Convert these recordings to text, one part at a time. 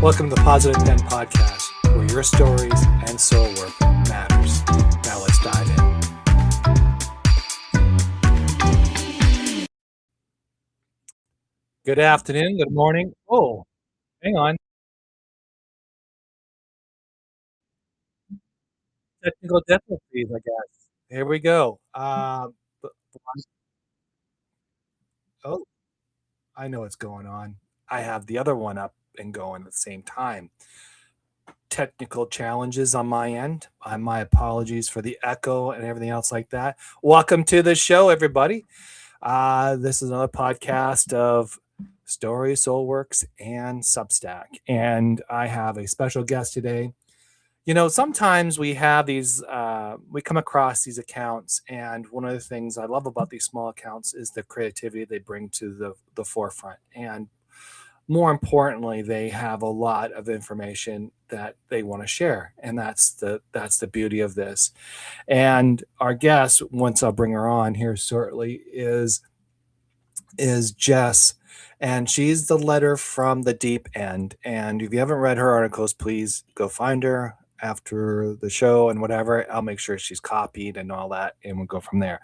Welcome to the Positive Pen Podcast, where your stories and soul work matters. Now let's dive in. Good afternoon, good morning. Oh, hang on. Technical difficulties, I guess. Here we go. But- oh, I know what's going on. I have the other one up and going at the same time. Technical challenges on my end. My apologies for the echo and everything else like that. Welcome to the show, everybody. This is another podcast of Story, Soulworks, and Substack. And I have a special guest today. You know, sometimes we have these, we come across these accounts, and one of the things I love about these small accounts is the creativity they bring to the forefront. And more importantly, they have a lot of information that they want to share. And that's the beauty of this. And our guest, once I'll bring her on here shortly, is Jess, and she's the letter from the deep end. And if you haven't read her articles, please go find her after the show and whatever. I'll make sure she's copied and all that, and we'll go from there.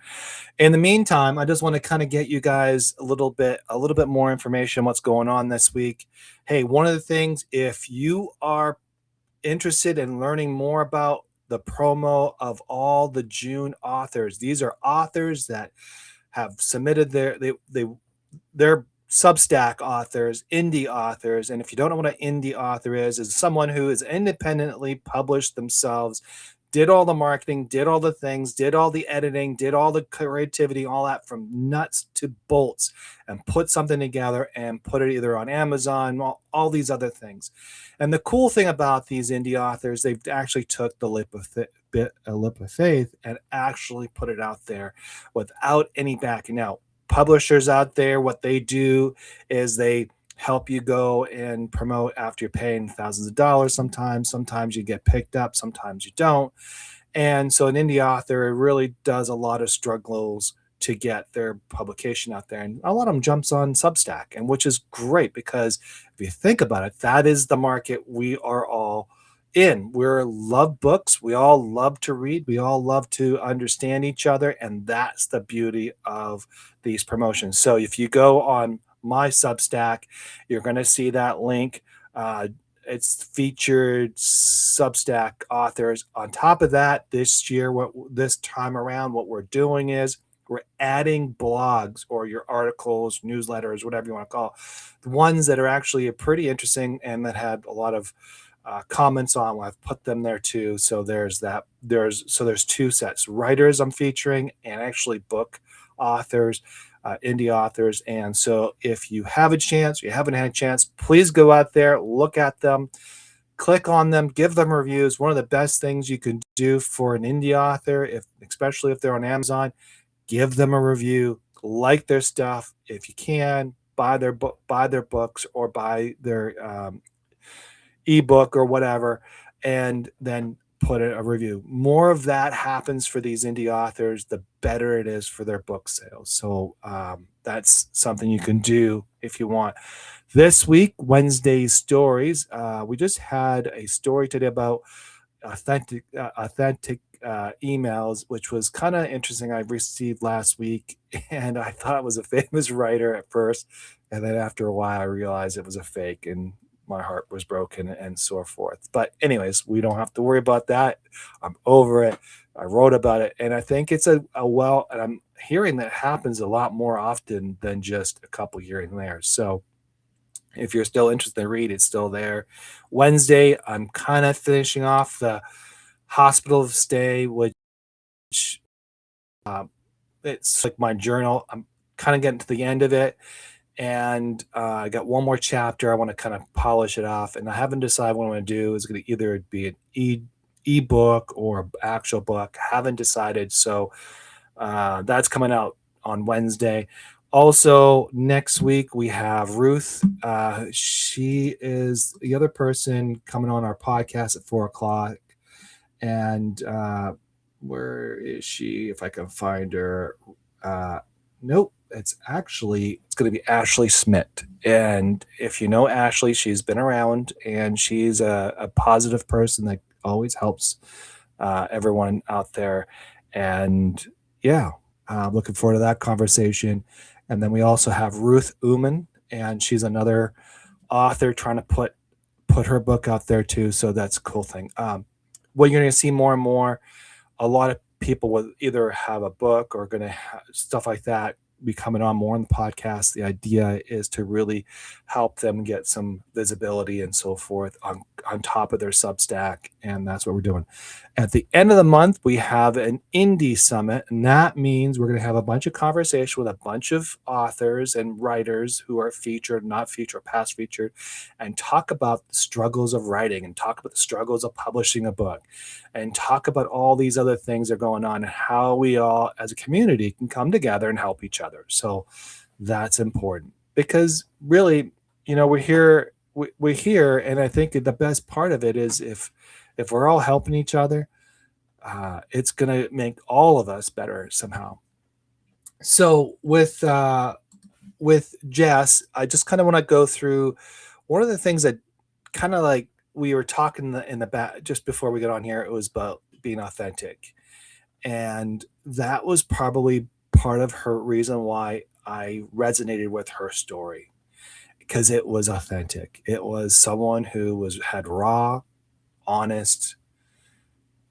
In the meantime, I just want to kind of get you guys a little bit more information what's going on this week. Hey, one of the things, if you are interested in learning more about the promo of all the June authors, these are authors that have submitted their Substack authors, indie authors. And if you don't know what an indie author is someone who is independently published themselves, did all the marketing, did all the things, did all the editing, did all the creativity, all that from nuts to bolts, and put something together and put it either on Amazon, all these other things. And the cool thing about these indie authors, they've actually took the leap of faith and actually put it out there without any backing out. Publishers out there, what they do is they help you go and promote after you're paying thousands of dollars. Sometimes you get picked up, sometimes you don't. And so an indie author really does a lot of struggles to get their publication out there, and a lot of them jumps on Substack, and which is great, because if you think about it, that is the market we are all in. We love books, we all love to read, we all love to understand each other, and that's the beauty of these promotions. So if you go on my Substack, you're going to see that link. It's featured Substack authors. On top of that, this time around, what we're doing is we're adding blogs or your articles, newsletters, whatever you want to call it, the ones that are actually pretty interesting and that had a lot of comments on. I've put them there too. So there's that. There's two sets: writers I'm featuring, and actually book authors, indie authors. And so if you have a chance, you haven't had a chance, please go out there, look at them, click on them, give them reviews. One of the best things you can do for an indie author, especially if they're on Amazon, give them a review, like their stuff. If you can, buy their books, or buy their ebook or whatever, and then put a review. More of that happens for these indie authors, the better it is for their book sales. So that's something you can do if you want. This week, Wednesday's stories, we just had a story today about authentic emails, which was kind of interesting. I received last week, and I thought it was a famous writer at first, and then after a while I realized it was a fake, and my heart was broken and so forth. But anyways, we don't have to worry about that. I'm over it. I wrote about it, and I think it's and I'm hearing that happens a lot more often than just a couple here and there. So if you're still interested in read, it's still there. Wednesday, I'm kind of finishing off the hospital stay, which it's like my journal. I'm kind of getting to the end of it, and I got one more chapter. I want to kind of polish it off, and I haven't decided what I'm going to do. It's going to either be an ebook or an actual book. Haven't decided. So that's coming out on Wednesday. Also, next week we have Ruth. She is the other person coming on our podcast at 4:00. And where is she? If I can find her. Nope. it's going to be Ashley Smith. And if you know Ashley, she's been around, and she's a positive person that always helps everyone out there. And yeah, I'm looking forward to that conversation. And then we also have Ruth Uman, and she's another author trying to put her book out there too. So that's a cool thing. What you're going to see more and more, a lot of people will either have a book or going to have stuff like that be coming on more on the podcast. The idea is to really help them get some visibility and so forth on top of their Substack, and that's what we're doing. At the end of the month, we have an indie summit, and that means we're going to have a bunch of conversation with a bunch of authors and writers who are featured, not featured, past featured, and talk about the struggles of writing, and talk about the struggles of publishing a book, and talk about all these other things that are going on, and how we all as a community can come together and help each other. So that's important, because really, we're here, and I think the best part of it is if we're all helping each other, it's going to make all of us better somehow. So with Jess, I just kind of want to go through one of the things that kind of like we were talking in the back just before we got on here. It was about being authentic, and that was probably part of her reason why I resonated with her story, because it was authentic. It was someone who had raw, honest.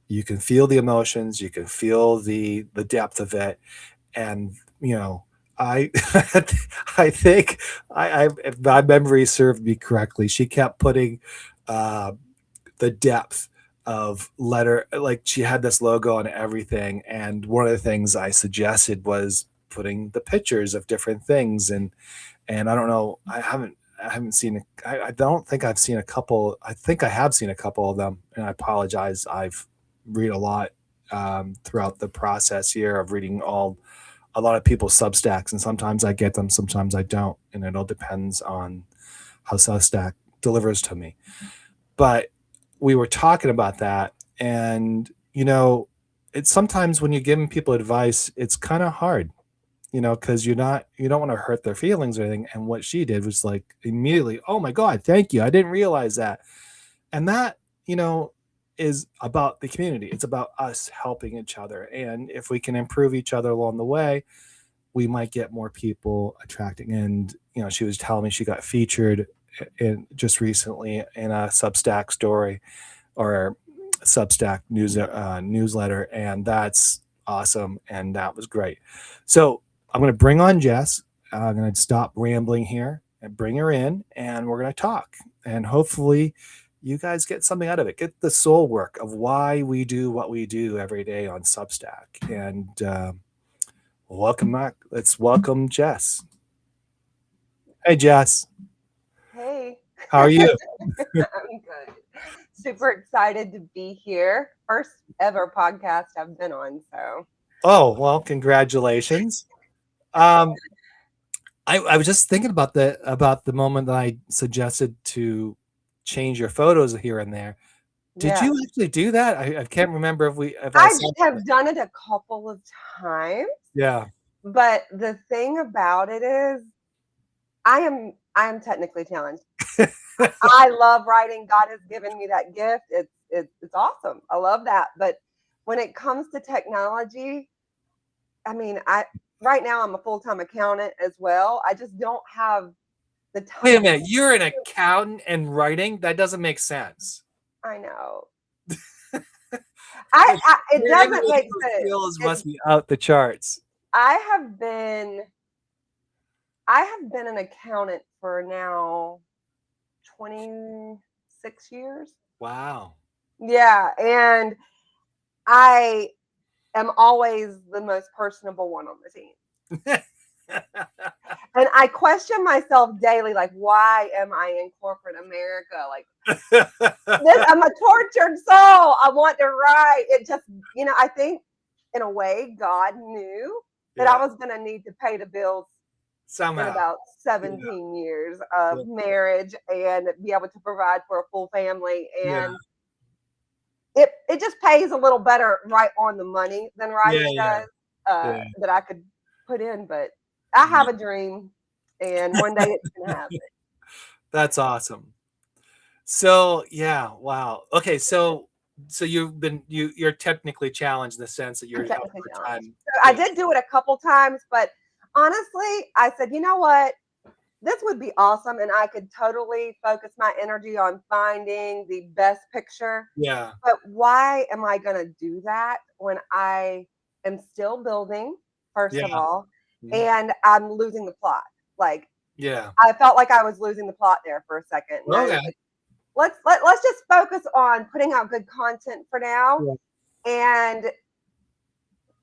You can feel the emotions, you can feel the depth of it, and I I think if my memory served me correctly, she kept putting uh, the depth of letter, like she had this logo on everything, and one of the things I suggested was putting the pictures of different things, and I don't know, I haven't seen I don't think I've seen a couple. I think I have seen a couple of them, and I apologize. I've read a lot throughout the process here of reading a lot of people's Substacks, and sometimes I get them, sometimes I don't, and it all depends on how Substack delivers to me. But we were talking about that, and it's sometimes when you're giving people advice, it's kind of hard, because you don't want to hurt their feelings or anything. And what she did was like immediately, oh my God, thank you, I didn't realize that. And that is about the community. It's about us helping each other, and if we can improve each other along the way, we might get more people attracting. And she was telling me she got featured in just recently in a Substack story, or Substack newsletter, and that's awesome, and that was great. So I'm going to bring on Jess. I'm going to stop rambling here and bring her in, and we're going to talk, and hopefully you guys get something out of it. Get the soul work of why we do what we do every day on Substack. And welcome back. Let's welcome Jess. Hey, Jess. Hey. How are you? I'm good. Super excited to be here. First ever podcast I've been on, so. Oh, well, congratulations. I was just thinking about the moment that I suggested to change your photos here and there. Did Yeah. you actually do that? I can't remember if I I saw have that. done it a couple of times, Yeah. but the thing about it is I am technically challenged. I love writing. God has given me that gift. It's awesome. I love that. But when it comes to technology, I mean, right now I'm a full-time accountant as well. I just don't have the time. Wait a minute. You're an accountant and writing? That doesn't make sense. I know. It Your doesn't make analytical sense. skills must be out the charts. I have been an accountant for now 26 years. Wow. Yeah, and I am always the most personable one on the team. And I question myself daily, like, why am I in corporate America? Like, I'm a tortured soul. I want to write. It just, I think in a way, God knew that I was going to need to pay the bills somehow in about 17 years of marriage and be able to provide for a full family. And it just pays a little better right on the money than writing does that I could put in. But I have a dream, and one day it's gonna happen. That's awesome. So yeah, wow. Okay, so you're technically challenged in the sense that you're I'm having technically a hard challenged. time. So I Yeah, did do it a couple times, but honestly, I said, you know what? This would be awesome, and I could totally focus my energy on finding the best picture. yeah, But why am I going to do that when I am still building, first of yeah, all, mhm, and I'm losing the plot? Like, yeah. I felt like I was losing the plot there for a second, and I was Okay. like, let's just focus on putting out good content for now. Yeah. And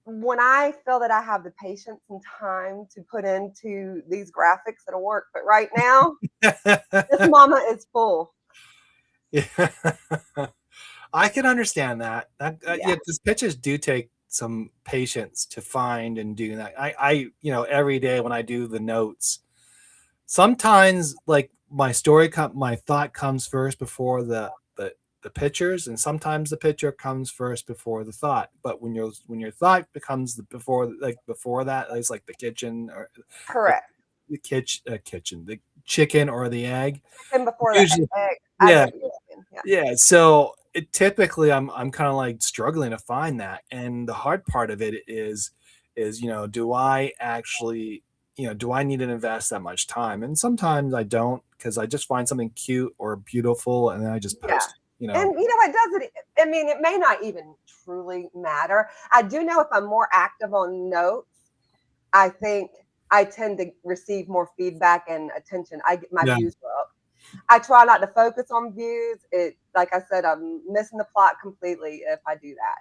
when I feel that I have the patience and time to put into these graphics, it'll work. But right now, this mama is full. Yeah. I can understand that. Yeah, Yeah, because pitches do take some patience to find and do that. Every day when I do the notes, sometimes like my thought comes first before the pictures, and sometimes the picture comes first before the thought. But when your thought becomes before that, it's like the kitchen or the, correct. the chicken or the egg. Chicken before the Usually, egg. I know yeah, what you're saying. Yeah. yeah. So typically, I'm kind of like struggling to find that, and the hard part of it is do I actually do I need to invest that much time? And sometimes I don't because I just find something cute or beautiful, and then I just Yeah. post it. And it doesn't, I mean, it may not even truly matter. I do know if I'm more active on notes, I think I tend to receive more feedback and attention. I get my Yeah. views go up. I try not to focus on views. It, like I said, I'm missing the plot completely if I do that.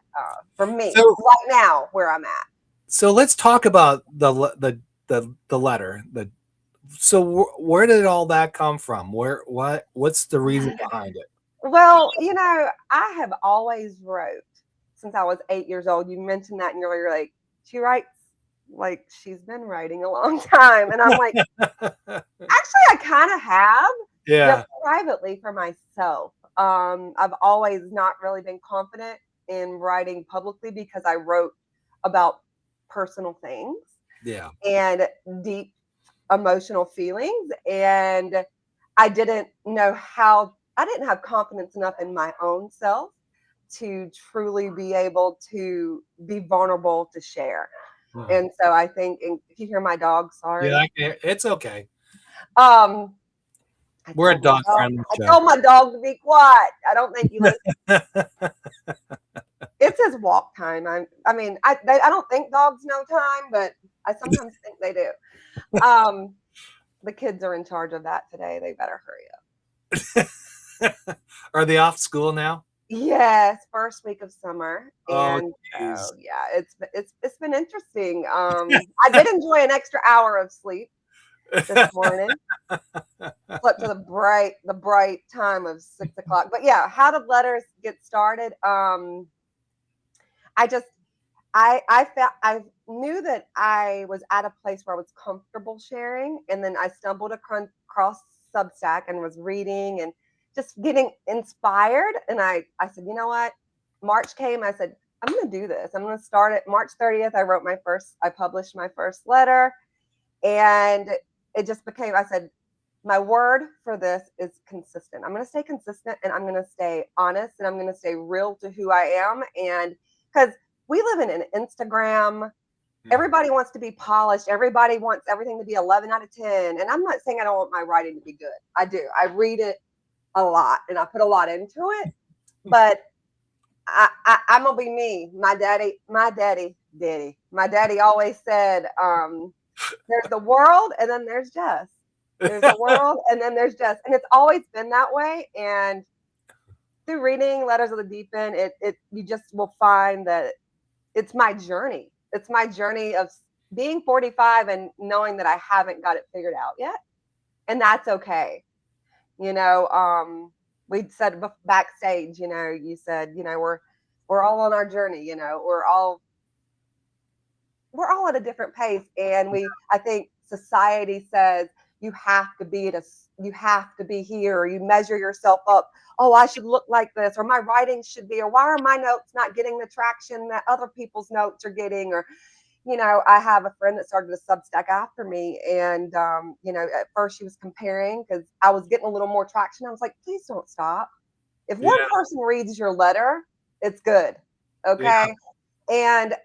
For me, So right now, where I'm at. so let's talk about the letter. Where did all that come from? What's the reason behind it? Well, I have always wrote since I was 8 years old. You mentioned that, and you're like, she writes like she's been writing a long time, and I'm like, actually, I kind of have just Yeah. privately for myself. I've always not really been confident in writing publicly because I wrote about personal things Yeah. and deep emotional feelings. And I didn't know how, I didn't have confidence enough in my own self to truly be able to be vulnerable to share. Mhm. And so I think, and if you hear my dog, Yeah, sorry. it's okay. Um, We're a dog friendly I show. told my dog to be quiet. I don't think you listen. It's his walk time. I don't think dogs know time, but I sometimes think they do. Um, the kids are in charge of that today. They better hurry up. Are they off school now? Yes, first week of summer, Oh, and geez. yeah, it's been interesting. I did enjoy an extra hour of sleep this morning. Slept to the bright time of 6 o'clock. But yeah, how did letters get started? I just I felt I knew that I was at a place where I was comfortable sharing, and then I stumbled across Substack and was reading and just getting inspired. And I said, you know what? March came. I said, I'm going to do this. I'm going to start it. March 30th. I published my first letter, and it just became. I said, my word for this is consistent. I'm going to stay consistent, and I'm going to stay honest, and I'm going to stay real to who I am. And because we live in an Instagram, Mhm. everybody wants to be polished. Everybody wants everything to be 11 out of 10. And I'm not saying I don't want my writing to be good. I do. I read it a lot and I put a lot into it. But I'm going to be me. My daddy always said, there's the world and then there's Jess. There's the world and then there's Jess. And it's always been that way. And through reading Letters of the Deep End, you just will find that it's my journey. It's my journey of being 45 and knowing that I haven't got it figured out yet. And that's okay. You know, we said backstage, you said, we're all on our journey, we're all at a different pace. And I think society says you have to be you have to be here, or you measure yourself up. Oh, I should look like this, or my writing should be, or why are my notes not getting the traction that other people's notes are getting, or I have a friend that started a Substack after me, and at first she was comparing because I was getting a little more traction. I was like, please don't stop. If one Yeah. person reads your letter, it's good. Yeah. Okay. And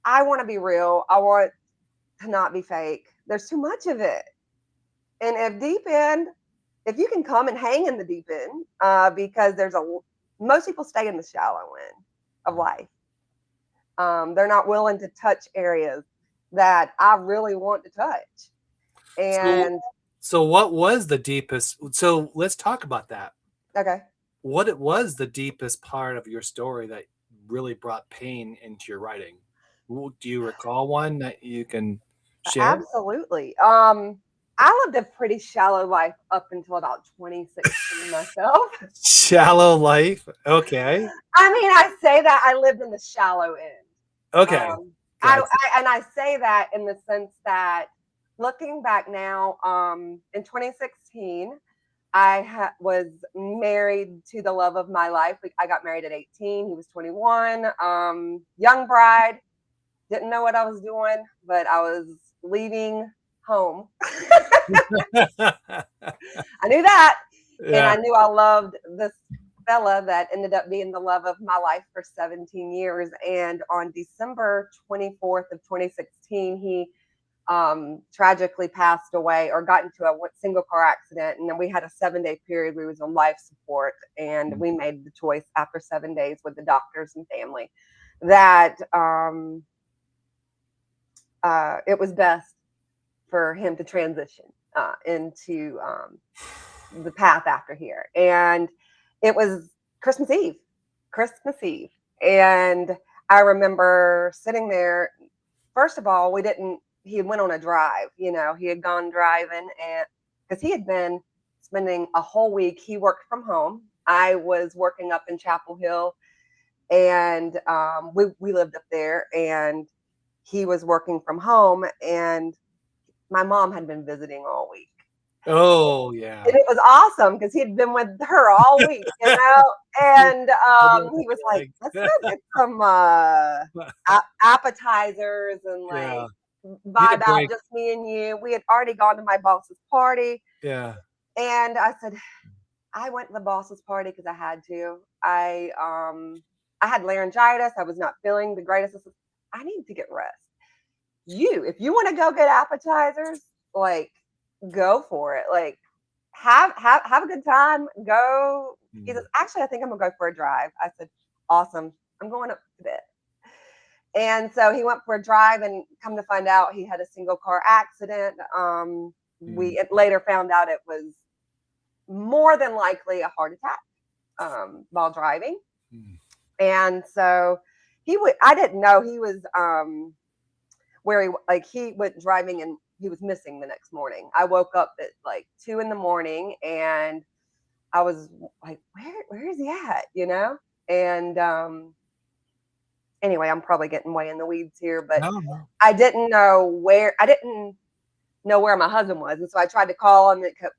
I want to be real. I want to not be fake. There's too much of it. And if you can come and hang in the deep end, because most people stay in the shallow end of life. They're not willing to touch areas that I really want to touch. So, And so what was the deepest? So let's talk about that. okay, What it was the deepest part of your story that really brought pain into your writing? Do you recall one that you can share? absolutely. I lived a pretty shallow life up until about 2016 myself. Shallow life. Okay. I mean, I say that I lived in the shallow end. Okay. Um, Gotcha. I say that in the sense that looking back now, in 2016, was married to the love of my life. I got married at 18. He was 21. Young bride. Didn't know what I was doing, but I was leaving home. I knew that. And Yeah. I knew I loved this fella that ended up being the love of my life for 17 years. And on December 24th of 2016, he tragically passed away or got into a single car accident. And then we had a 7-day period where he was on life support. And we made the choice after 7 days with the doctors and family that it was best for him to transition into the path after here. And it was Christmas Eve, Christmas Eve. And I remember sitting there. First of all, he went on a drive, he had gone driving, and because he had been spending a whole week, he worked from home. I was working up in Chapel Hill, and we lived up there, and he was working from home, and my mom had been visiting all week. Oh yeah. And it was awesome because he'd been with her all week, and he was like, let's go get some appetizers and Yeah. like Need a vibe out, break. just me and you. We had already gone to my boss's party, Yeah. and I said, I went to the boss's party because I had to. I had laryngitis. I was not feeling the greatest. I need to get rest. If you want to go get appetizers, like, go for it. Like, have a good time. Go. He says, actually, I think I'm gonna go for a drive. I said, awesome. I'm going up to bed. And so he went for a drive, and come to find out, he had a single car accident. We later found out it was more than likely a heart attack while driving. And so I didn't know he was where he went driving, and he was missing the next morning. I woke up at like 2 a.m, and I was like, where is he at? And anyway, I'm probably getting way in the weeds here, but No, no. I didn't know where my husband was. And so I tried to call him, and it kept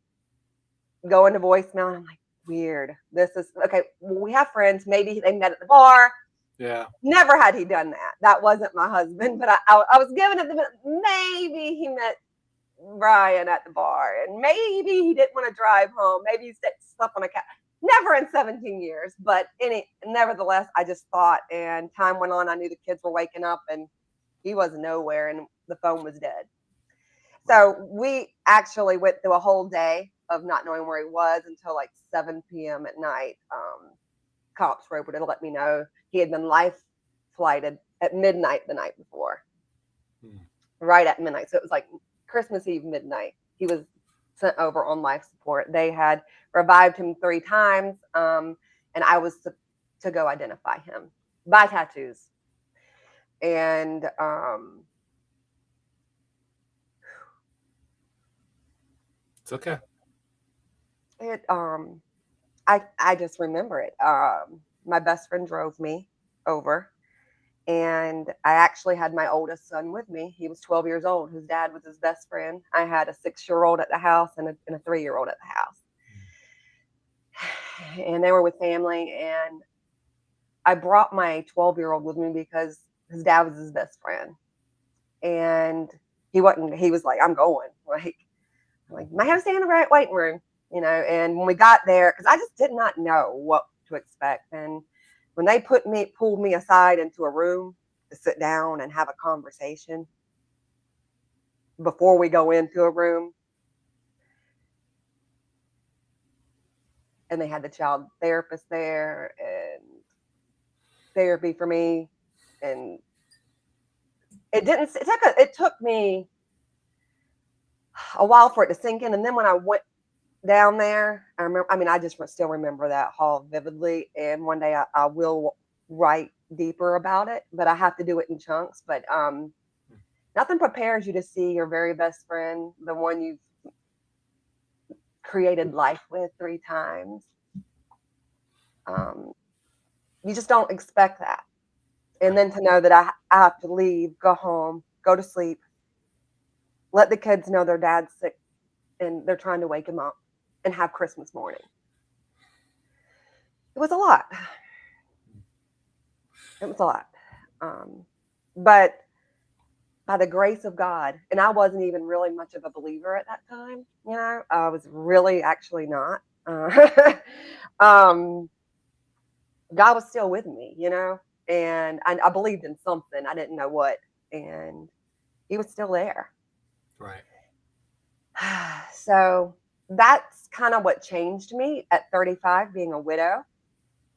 going to voicemail. And I'm like, weird. This is okay. Well, we have friends. Maybe they met at the bar. Yeah. Never had he done that. That wasn't my husband, but I was giving it maybe he met Brian at the bar, and maybe he didn't want to drive home. Maybe he slept on a couch. Never in 17 years, but nevertheless, I just thought, and time went on. I knew the kids were waking up, and he was nowhere, and the phone was dead. So we actually went through a whole day of not knowing where he was until like 7 p.m. at night. Cops were able to let me know he had been life flighted at midnight the night before, right at midnight. So it was like Christmas Eve midnight. He was sent over on life support. They had revived him 3 times, and I was to go identify him by tattoos. And It's okay. it I just remember it. My best friend drove me over, and I actually had my oldest son with me. He was 12 years old. His dad was his best friend. I had a 6-year-old at the house and a 3-year-old at the house. And they were with family, and I brought my 12-year-old with me because his dad was his best friend. and he wasn't. He was like, "I'm going." Like, may have to stay in the right waiting room, you know. And when we got there, because I just did not know what to expect, and when they pulled me aside into a room to sit down and have a conversation before we go into a room, and they had the child therapist there and therapy for me, and it took me a while for it to sink in. And then when I went down there, I remember, I mean, I just still remember that hall vividly. And one day I will write deeper about it, but I have to do it in chunks. But nothing prepares you to see your very best friend, the one you've created life with 3 times. You just don't expect that. And then to know that I have to leave, go home, go to sleep, let the kids know their dad's sick and they're trying to wake him up, and have Christmas morning. It was a lot. It was a lot. But by the grace of God, and I wasn't even really much of a believer at that time, you know, I was really actually not. God was still with me, you know, and I believed in something. I didn't know what, and he was still there. Right. So that's kind of what changed me at 35, being a widow,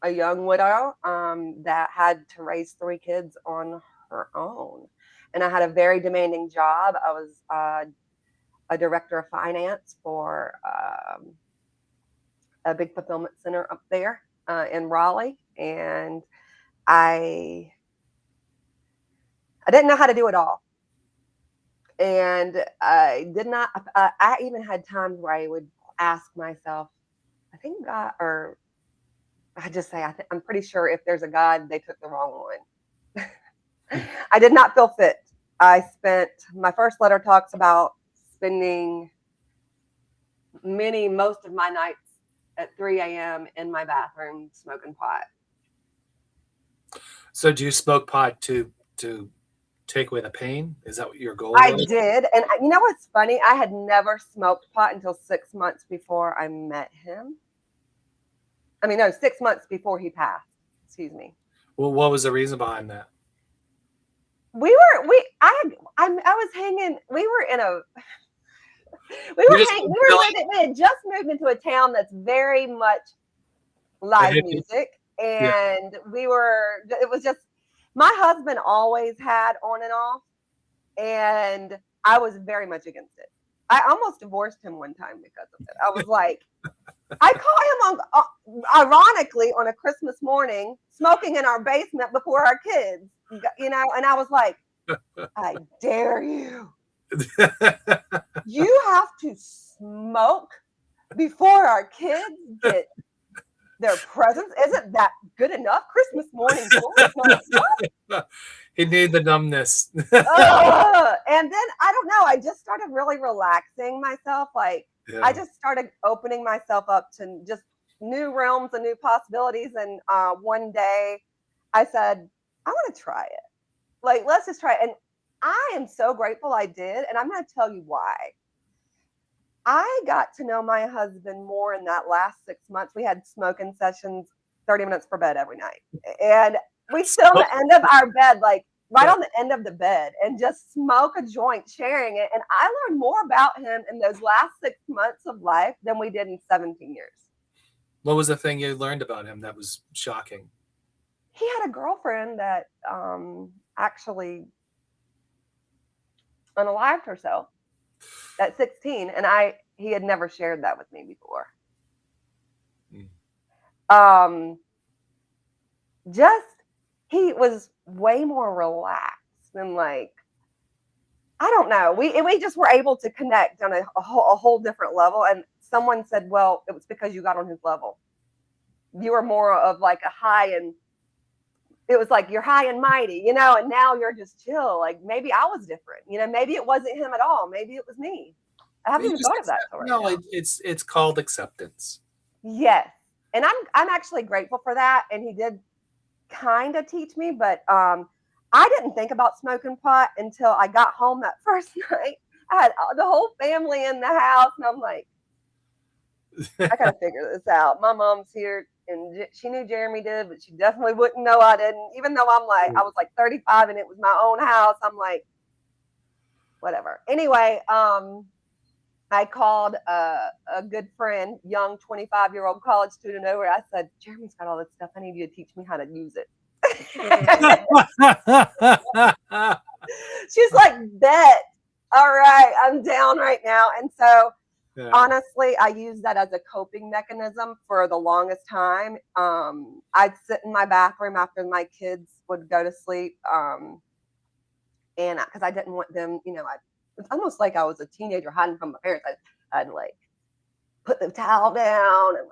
a young widow that had to raise 3 kids on her own. And I had a very demanding job. I was a director of finance for a big fulfillment center up there in Raleigh. And I didn't know how to do it all. And I did not, I even had times where I would ask myself, I think God, or I just say, I'm pretty sure if there's a God, they took the wrong one. I did not feel fit. My first letter talks about spending most of my nights at 3 a.m. in my bathroom smoking pot. So do you smoke pot to take away the pain? Is that what your goal I was? did. And you know what's funny? I had never smoked pot until 6 months before I met him. I mean, no, 6 months before he passed. Excuse me. Well, what was the reason behind that? I was hanging, we were in a, we had just moved into a town that's very much live music. And it was just, my husband always had on and off. And I was very much against it. I almost divorced him one time because of it. I was like, I caught him ironically on a Christmas morning smoking in our basement before our kids, you know, and I was like, I dare you. You have to smoke before our kids get their presents. Isn't that good enough? Christmas morning. He needed the numbness. And then I don't know. I just started really relaxing myself. Like I just started opening myself up to just new realms and new possibilities. And one day I said, I want to try it. Like, let's just try it. And I am so grateful I did. And I'm going to tell you why. I got to know my husband more in that last 6 months. We had smoking sessions 30 minutes for bed every night. And we'd sit on the end of our bed, like right on the end of the bed, and just smoke a joint, sharing it. And I learned more about him in those last 6 months of life than we did in 17 years. What was the thing you learned about him that was shocking? He had a girlfriend that actually unalived herself at 16, and he had never shared that with me before. He was way more relaxed than, like, I don't know. We just were able to connect on a whole different level. And someone said, well, it was because you got on his level. You were more of like a high, and it was like you're high and mighty, you know, and now you're just chill. Like maybe I was different, you know, maybe it wasn't him at all. Maybe it was me. I haven't even thought of that. No, it's called acceptance. Yes. And I'm actually grateful for that. And he did kind of teach me, but I didn't think about smoking pot until I got home that first night. I had the whole family in the house, and I'm like, I gotta figure this out. My mom's here, and she knew Jeremy did, but she definitely wouldn't know I didn't. Even though I was like 35 and it was my own house. I'm like, whatever. Anyway, I called a good friend, young 25-year-old college student over. I said, Jeremy's got all this stuff. I need you to teach me how to use it. She's like, bet. All right, I'm down right now. And so, honestly, I used that as a coping mechanism for the longest time. I'd sit in my bathroom after my kids would go to sleep. And because I didn't want them, it's almost like I was a teenager hiding from my parents. I'd like put the towel down and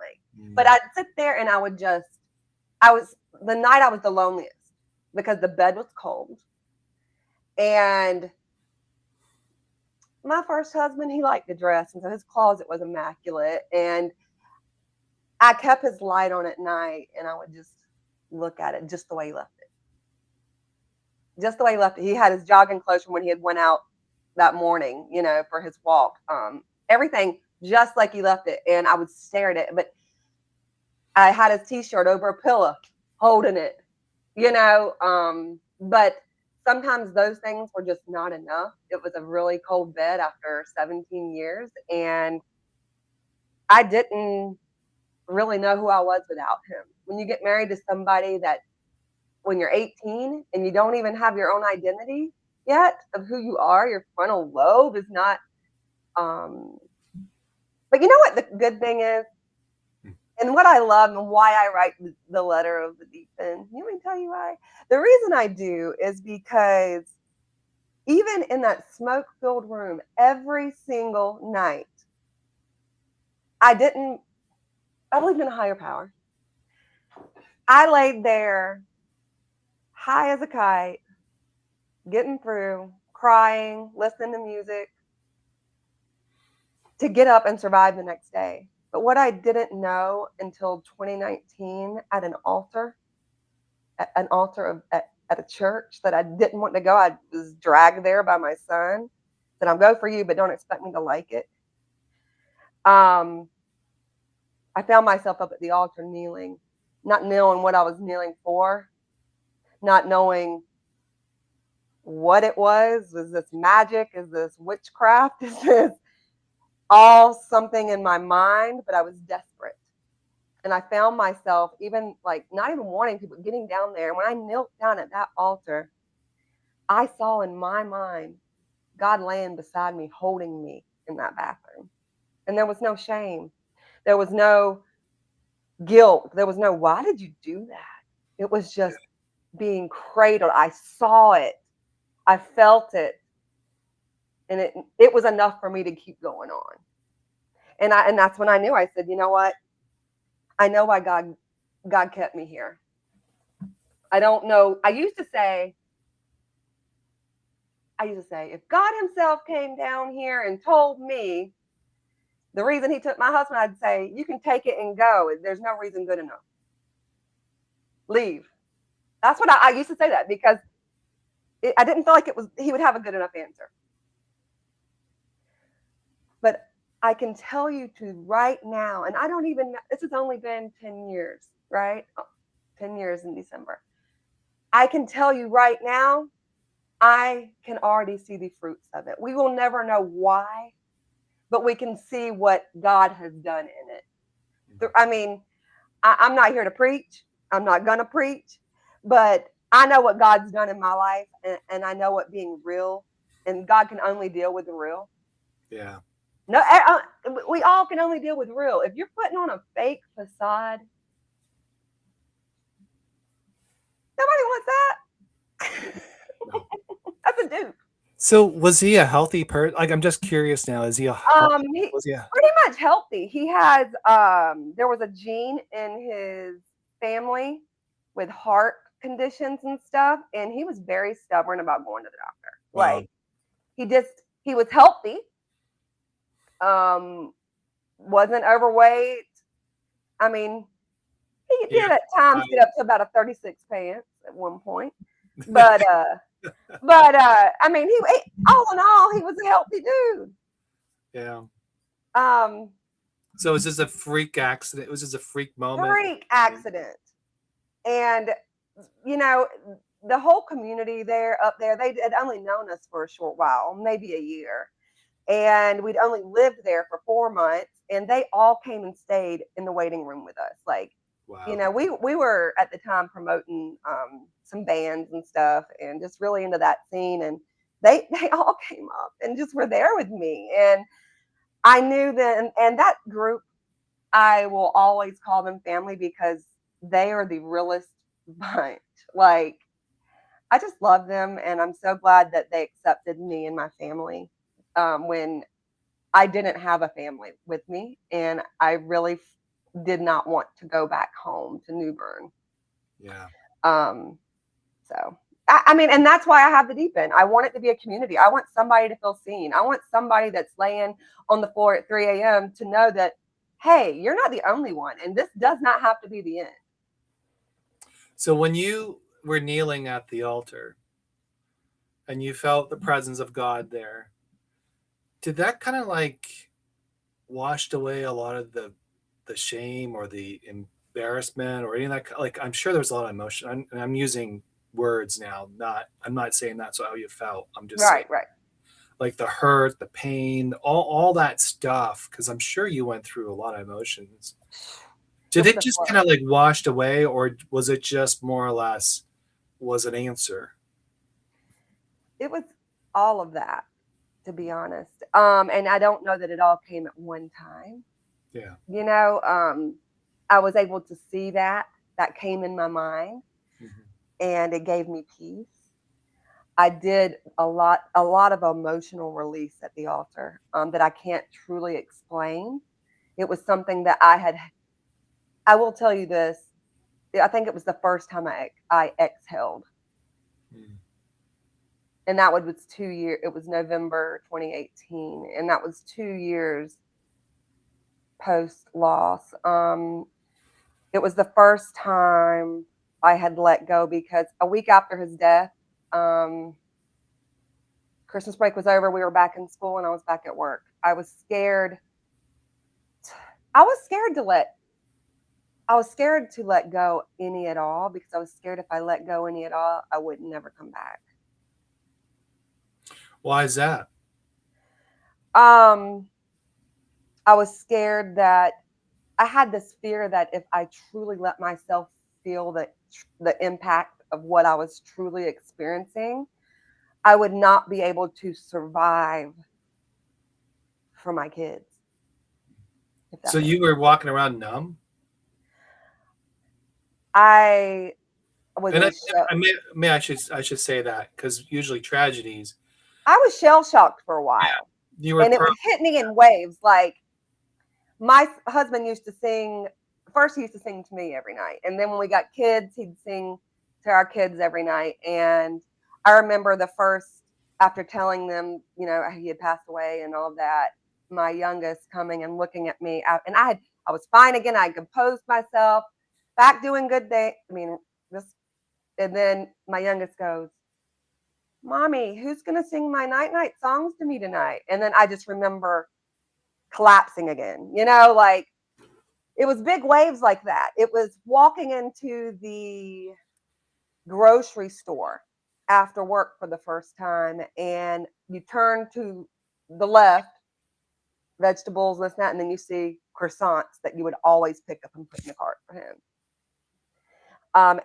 but I'd sit there and the night I was the loneliest because the bed was cold. And my first husband, he liked to dress, and so his closet was immaculate. And I kept his light on at night, and I would just look at it just the way he left it. Just the way he left it. He had his jogging clothes from when he had went out that morning, for his walk. Everything just like he left it. And I would stare at it. But I had his t-shirt over a pillow holding it, but sometimes those things were just not enough. It was a really cold bed after 17 years. And I didn't really know who I was without him. When you get married to somebody that when you're 18 and you don't even have your own identity yet of who you are, your frontal lobe is not, but you know what the good thing is? And what I love and why I write the letter of the deep end, let me tell you why. The reason I do is because even in that smoke-filled room, every single night, I believed in a higher power. I laid there high as a kite, getting through, crying, listening to music, to get up and survive the next day. But what I didn't know until 2019 at an altar at a church that I didn't want to go, I was dragged there by my son, said, I'll go for you, but don't expect me to like it. I found myself up at the altar kneeling, not knowing what I was kneeling for, not knowing what it was. Was this magic? Is this witchcraft? Is this all something in my mind? But I was desperate. And I found myself even not even wanting to, but getting down there. And when I knelt down at that altar, I saw in my mind God laying beside me, holding me in that bathroom. And there was no shame. There was no guilt. There was no, why did you do that? It was just being cradled. I saw it. I felt it. And it was enough for me to keep going on. And that's when I knew. I said, you know what? I know why God kept me here. I don't know. I used to say, if God himself came down here and told me the reason he took my husband, I'd say, you can take it and go. There's no reason good enough. Leave. That's what I used to say that because I didn't feel like he would have a good enough answer. But I can tell you to right now, and I don't even, this has only been 10 years, right? 10 years in December. I can tell you right now, I can already see the fruits of it. We will never know why, but we can see what God has done in it. I mean, I'm not here to preach. I'm not going to preach, but I know what God's done in my life, and I know what being real, and God can only deal with the real. Yeah. No, we all can only deal with real. If you're putting on a fake facade, nobody wants that. No. That's a dupe. So was he a healthy person? I'm just curious now. Is he pretty much healthy? He has there was a gene in his family with heart conditions and stuff, and he was very stubborn about going to the doctor. Wow. He was healthy. Wasn't overweight. I mean, he did at times get up to about a 36 pants at one point. But I mean, all in all, he was a healthy dude. Yeah. Um, So is this a freak accident? Was this a freak moment? Freak accident. And you know, the whole community up there, they had only known us for a short while, maybe a year. And we'd only lived there for 4 months, and they all came and stayed in the waiting room with us. Like, Wow. we were at the time promoting some bands and stuff, and just really into that scene. And they all came up and just were there with me. And I knew that, and that group, I will always call them family because they are the realest bunch. Like, I just love them, and I'm so glad that they accepted me and my family when I didn't have a family with me, and I really did not want to go back home to New Bern. Yeah. So I mean, and that's why I have the deep end. I want it to be a community. I want somebody to feel seen. I want somebody that's laying on the floor at 3 a.m. to know that, hey, you're not the only one, and this does not have to be the end. So when you were kneeling at the altar and you felt the presence of God there, did that kind of like washed away a lot of the shame or the embarrassment or any of that? Like, I'm sure there was a lot of emotion. I'm using words now. I'm not saying that's how you felt. I'm just saying, Right. like the hurt, the pain, all that stuff. Because I'm sure you went through a lot of emotions. Did it just kind of like washed away, or was it just more or less was an answer? It was all of that, to be honest. And I don't know that it all came at one time. Yeah. I was able to see that came in my mind, Mm-hmm. and it gave me peace. I did a lot of emotional release at the altar that I can't truly explain. It was something that I will tell you this. I think it was the first time I exhaled. Mm. And that was 2 years. It was November 2018, and that was 2 years post loss. It was the first time I had let go because a week after his death, Christmas break was over. We were back in school, and I was back at work. I was scared. I was scared to let go any at all, because I was scared if I let go any at all, I would never come back. Why is that? I was scared that I had this fear that if I truly let myself feel the impact of what I was truly experiencing, I would not be able to survive for my kids. So you were walking around numb? I was And in shock. I should say that because usually tragedies. I was shell shocked for a while, You were and it would hit me in waves. Like, my husband used to sing. First, he used to sing to me every night, and then when we got kids, he'd sing to our kids every night. And I remember the first, after telling them, he had passed away and all of that, my youngest coming and looking at me, and I was fine again. I composed myself, back doing good day. I mean, this, and then my youngest goes, "Mommy, who's gonna sing my night songs to me tonight?" And then I just remember collapsing again. Like, it was big waves like that. It was walking into the grocery store after work for the first time, and you turn to the left, vegetables, this, that, and then you see croissants that you would always pick up and put in the cart for him.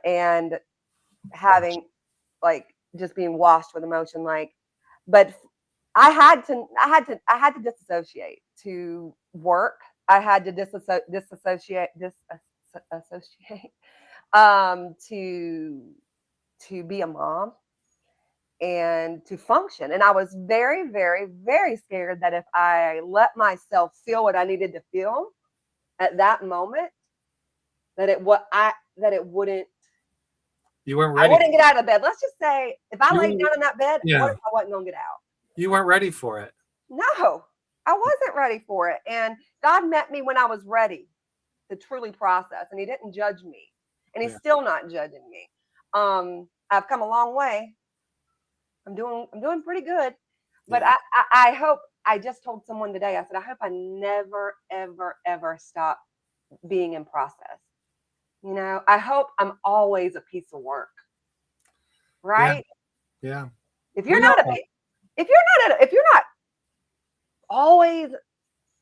And having, like, just being washed with emotion, like, but I had to disassociate to work. I had to disassociate to be a mom and to function. And I was very, very, very scared that if I let myself feel what I needed to feel at that moment, that it wouldn't. You weren't I ready. wouldn't get out of bed. Let's just say, if I You laid down in that bed, Yeah. what if I wasn't gonna get out? You weren't ready for it. No, I wasn't ready for it. And God met me when I was ready to truly process, and He didn't judge me, and He's still not judging me. I've come a long way. I'm doing pretty good. But Yeah. I hope, I just told someone today, I said, I hope I never, ever, ever stop being in process. I hope I'm always a piece of work, Yeah. right? Yeah. If you're We not a, all. if you're not always,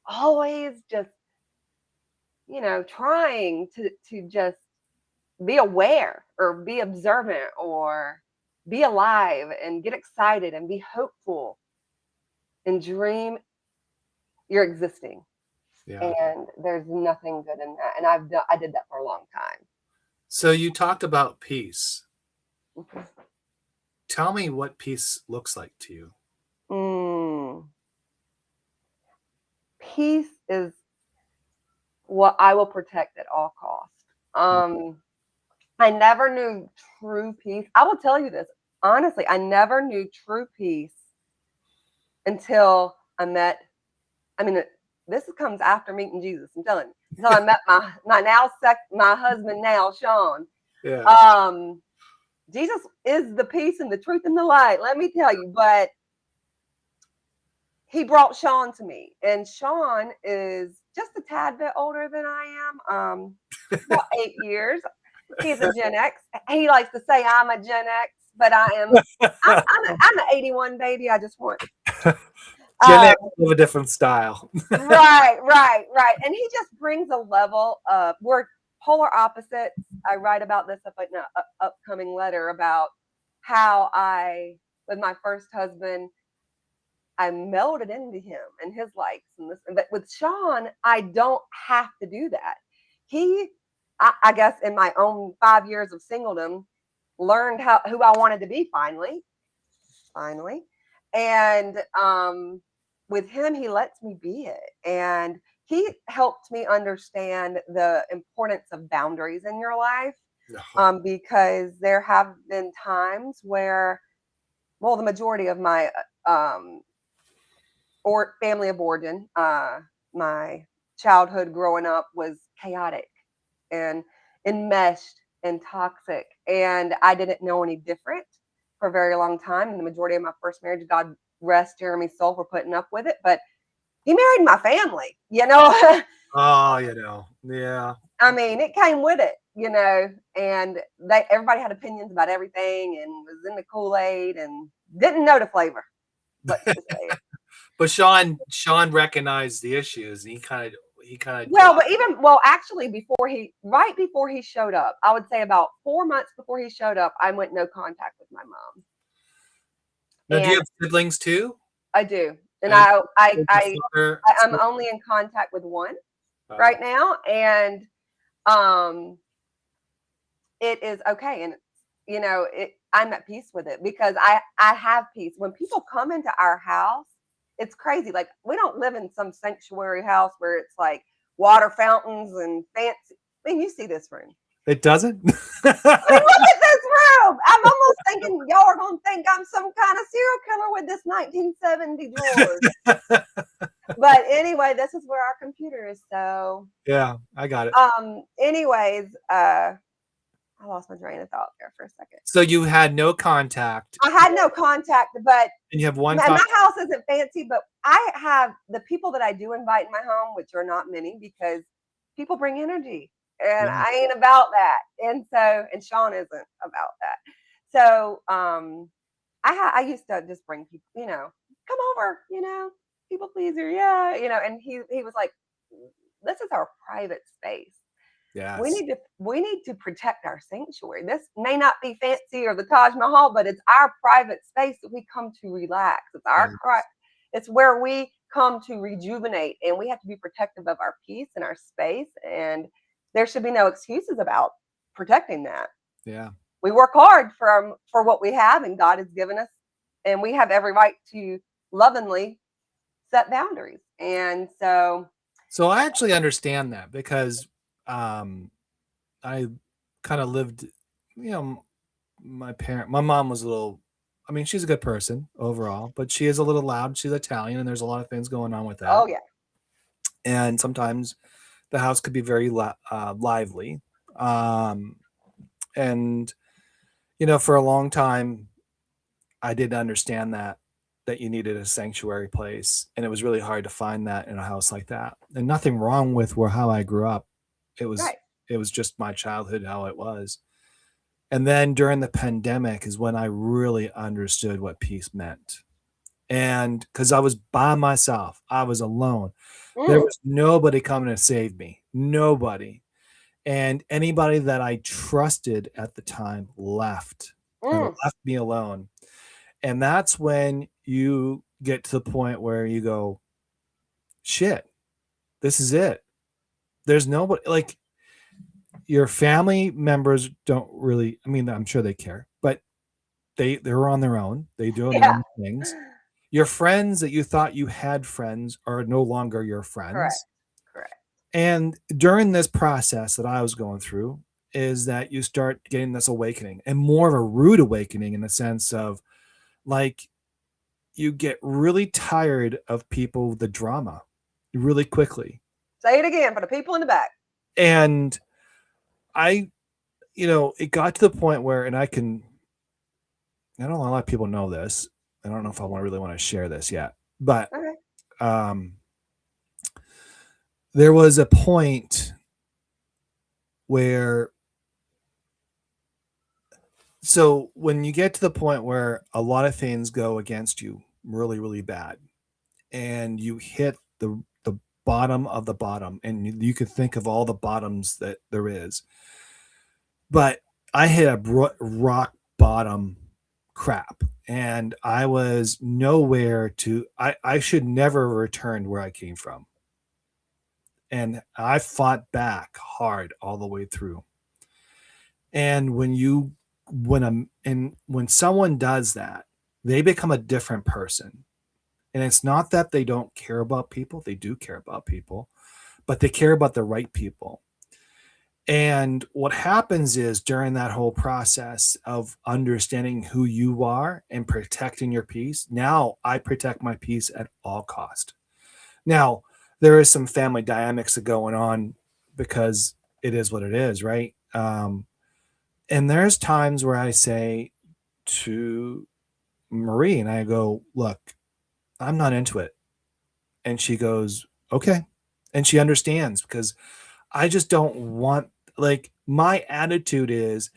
always just, trying to just be aware or be observant or be alive and get excited and be hopeful and dream, you're existing. Yeah. And there's nothing good in that. And I did that for a long time. So you talked about peace. Tell me what peace looks like to you. Mm. Peace is what I will protect at all costs. I never knew true peace. I will tell you this honestly. I never knew true peace until I met. I mean, this comes after meeting Jesus. I'm telling you. Until I met my husband now, Sean. Yeah. Jesus is the peace and the truth and the light. Let me tell you. But he brought Sean to me, and Sean is just a tad bit older than I am. About 8 years. He's a Gen X. He likes to say I'm a Gen X, but I am. I'm an 81 baby. I just want. Gen Um, X of a different style. right, right, right. And he just brings a level of, we're polar opposites. I write about this up in an upcoming letter about how with my first husband, I melded into him and his likes and this. But with Sean, I don't have to do that. He, I guess, in my own 5 years of singledom, learned who I wanted to be finally. And with him, he lets me be it. And he helped me understand the importance of boundaries in your life, because there have been times where, well, the majority of my or family of origin, my childhood growing up was chaotic and enmeshed and toxic. And I didn't know any different for a very long time. And the majority of my first marriage, God rest Jeremy's soul for putting up with it. But he married my family. Oh, yeah. I mean, it came with it, and everybody had opinions about everything and was in the Kool-Aid and didn't know the flavor. Let's just say it. But Sean recognized the issues, and he kind of Actually, right before he showed up, I would say about 4 months before he showed up, I went no contact with my mom. Now, do you And have siblings too? I do. And And I'm only in contact with one right now. And um it is okay. And I'm at peace with it because I have peace. When people come into our house, it's crazy. Like, we don't live in some sanctuary house where it's like water fountains and fancy. I mean, you see this room. It doesn't. I mean, look at this room. I'm almost thinking y'all are gonna think I'm some kind of serial killer with this 1970 drawers. But anyway, this is where our computer is. So Yeah, I got it. anyways, I lost my train of thought there for a second. So you had no contact. I had no contact, but And you have one. my house isn't fancy, but I have the people that I do invite in my home, which are not many, because people bring energy, and Yeah. I ain't about that. And Sean isn't about that. So I used to just bring people, come over, people pleaser, yeah, and he was like, this is our private space. Yes. We need to protect our sanctuary. This may not be fancy or the Taj Mahal, but it's our private space that we come to relax. It's where we come to rejuvenate, and we have to be protective of our peace and our space. And there should be no excuses about protecting that. Yeah. We work hard for what we have, and God has given us, and we have every right to lovingly set boundaries. And so I actually understand that because I kind of lived, my mom was a little, I mean, she's a good person overall, but she is a little loud. She's Italian, and there's a lot of things going on with that. oh yeah. And sometimes the house could be very lively. And, For a long time, I didn't understand that you needed a sanctuary place, and it was really hard to find that in a house like that. And nothing wrong with where how I grew up. It was Right. it was just my childhood how it was. And then during the pandemic is when I really understood what peace meant. And because I was by myself, I was alone. There Mm, was nobody coming to save me. Nobody. And anybody that I trusted at the time left and mm, left me alone. And that's when you get to the point where you go, shit, this is it. There's nobody like your family members don't really, I mean, I'm sure they care, but they're on their own. They doing their yeah. own things. Your friends that you thought you had friends are no longer your Correct. friends. Correct. And during this process that I was going through, is that you start getting this awakening and more of a rude awakening in the sense of like you get really tired of people, the drama really quickly. Say it again for the people in the back. And I, it got to the point where, and I don't know, a lot of people know this. I don't know if I really want to share this yet, but Okay. um, there was a point where, so when you get to the point where a lot of things go against you really, really bad, and you hit the bottom of the bottom, and you could think of all the bottoms that there is, but I hit a rock bottom crap, and I was nowhere to. I should never have returned where I came from, and I fought back hard all the way through. And when someone does that, they become a different person. And it's not that they don't care about people, they do care about people, but they care about the right people. And what happens is during that whole process of understanding who you are and protecting your peace, now I protect my peace at all cost. Now, there is some family dynamics that going on because it is what it is, right? And there's times where I say to Marie, and I go, look, I'm not into it. And she goes, okay. And she understands because I just don't want, like, my attitude is,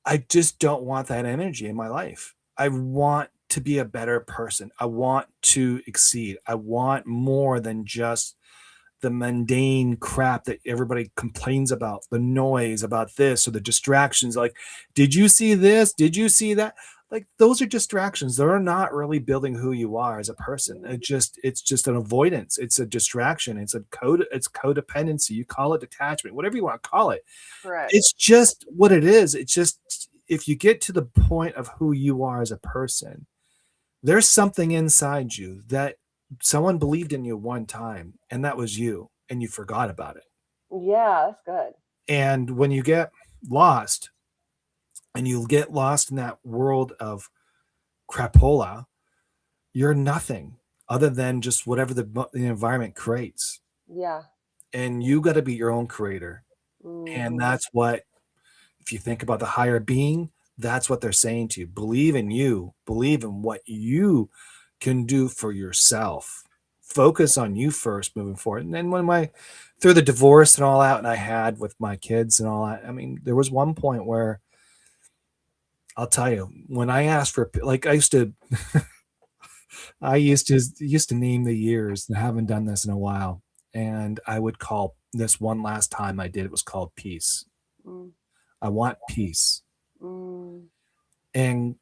I just don't want that energy in my life. I want to be a better person. I want to exceed. I want more than just the mundane crap that everybody complains about, the noise about this or the distractions. Like, did you see this? Did you see that? Like, those are distractions. They're not really building who you are as a person. It's just an avoidance. It's a distraction. It's codependency. You call it detachment, whatever you want to call it. Correct. It's just what it is. It's just, if you get to the point of who you are as a person, there's something inside you that someone believed in you one time, and that was you, and you forgot about it. Yeah, that's good. And when you get lost, and you get lost in that world of crapola, you're nothing other than just whatever the environment creates. Yeah. And you got to be your own creator. And Hmm. that's what, if you think about the higher being, that's what they're saying to you. Believe in you, believe in what you can do for yourself. Focus on you first moving forward. And then through the divorce and all that, and I had with my kids and all that, I mean, there was one point where I'll tell you, when I asked for, like, I used to name the years, and I haven't done this in a while. And I would call this one last time I did, it was called peace. Mm, I want peace. mm. And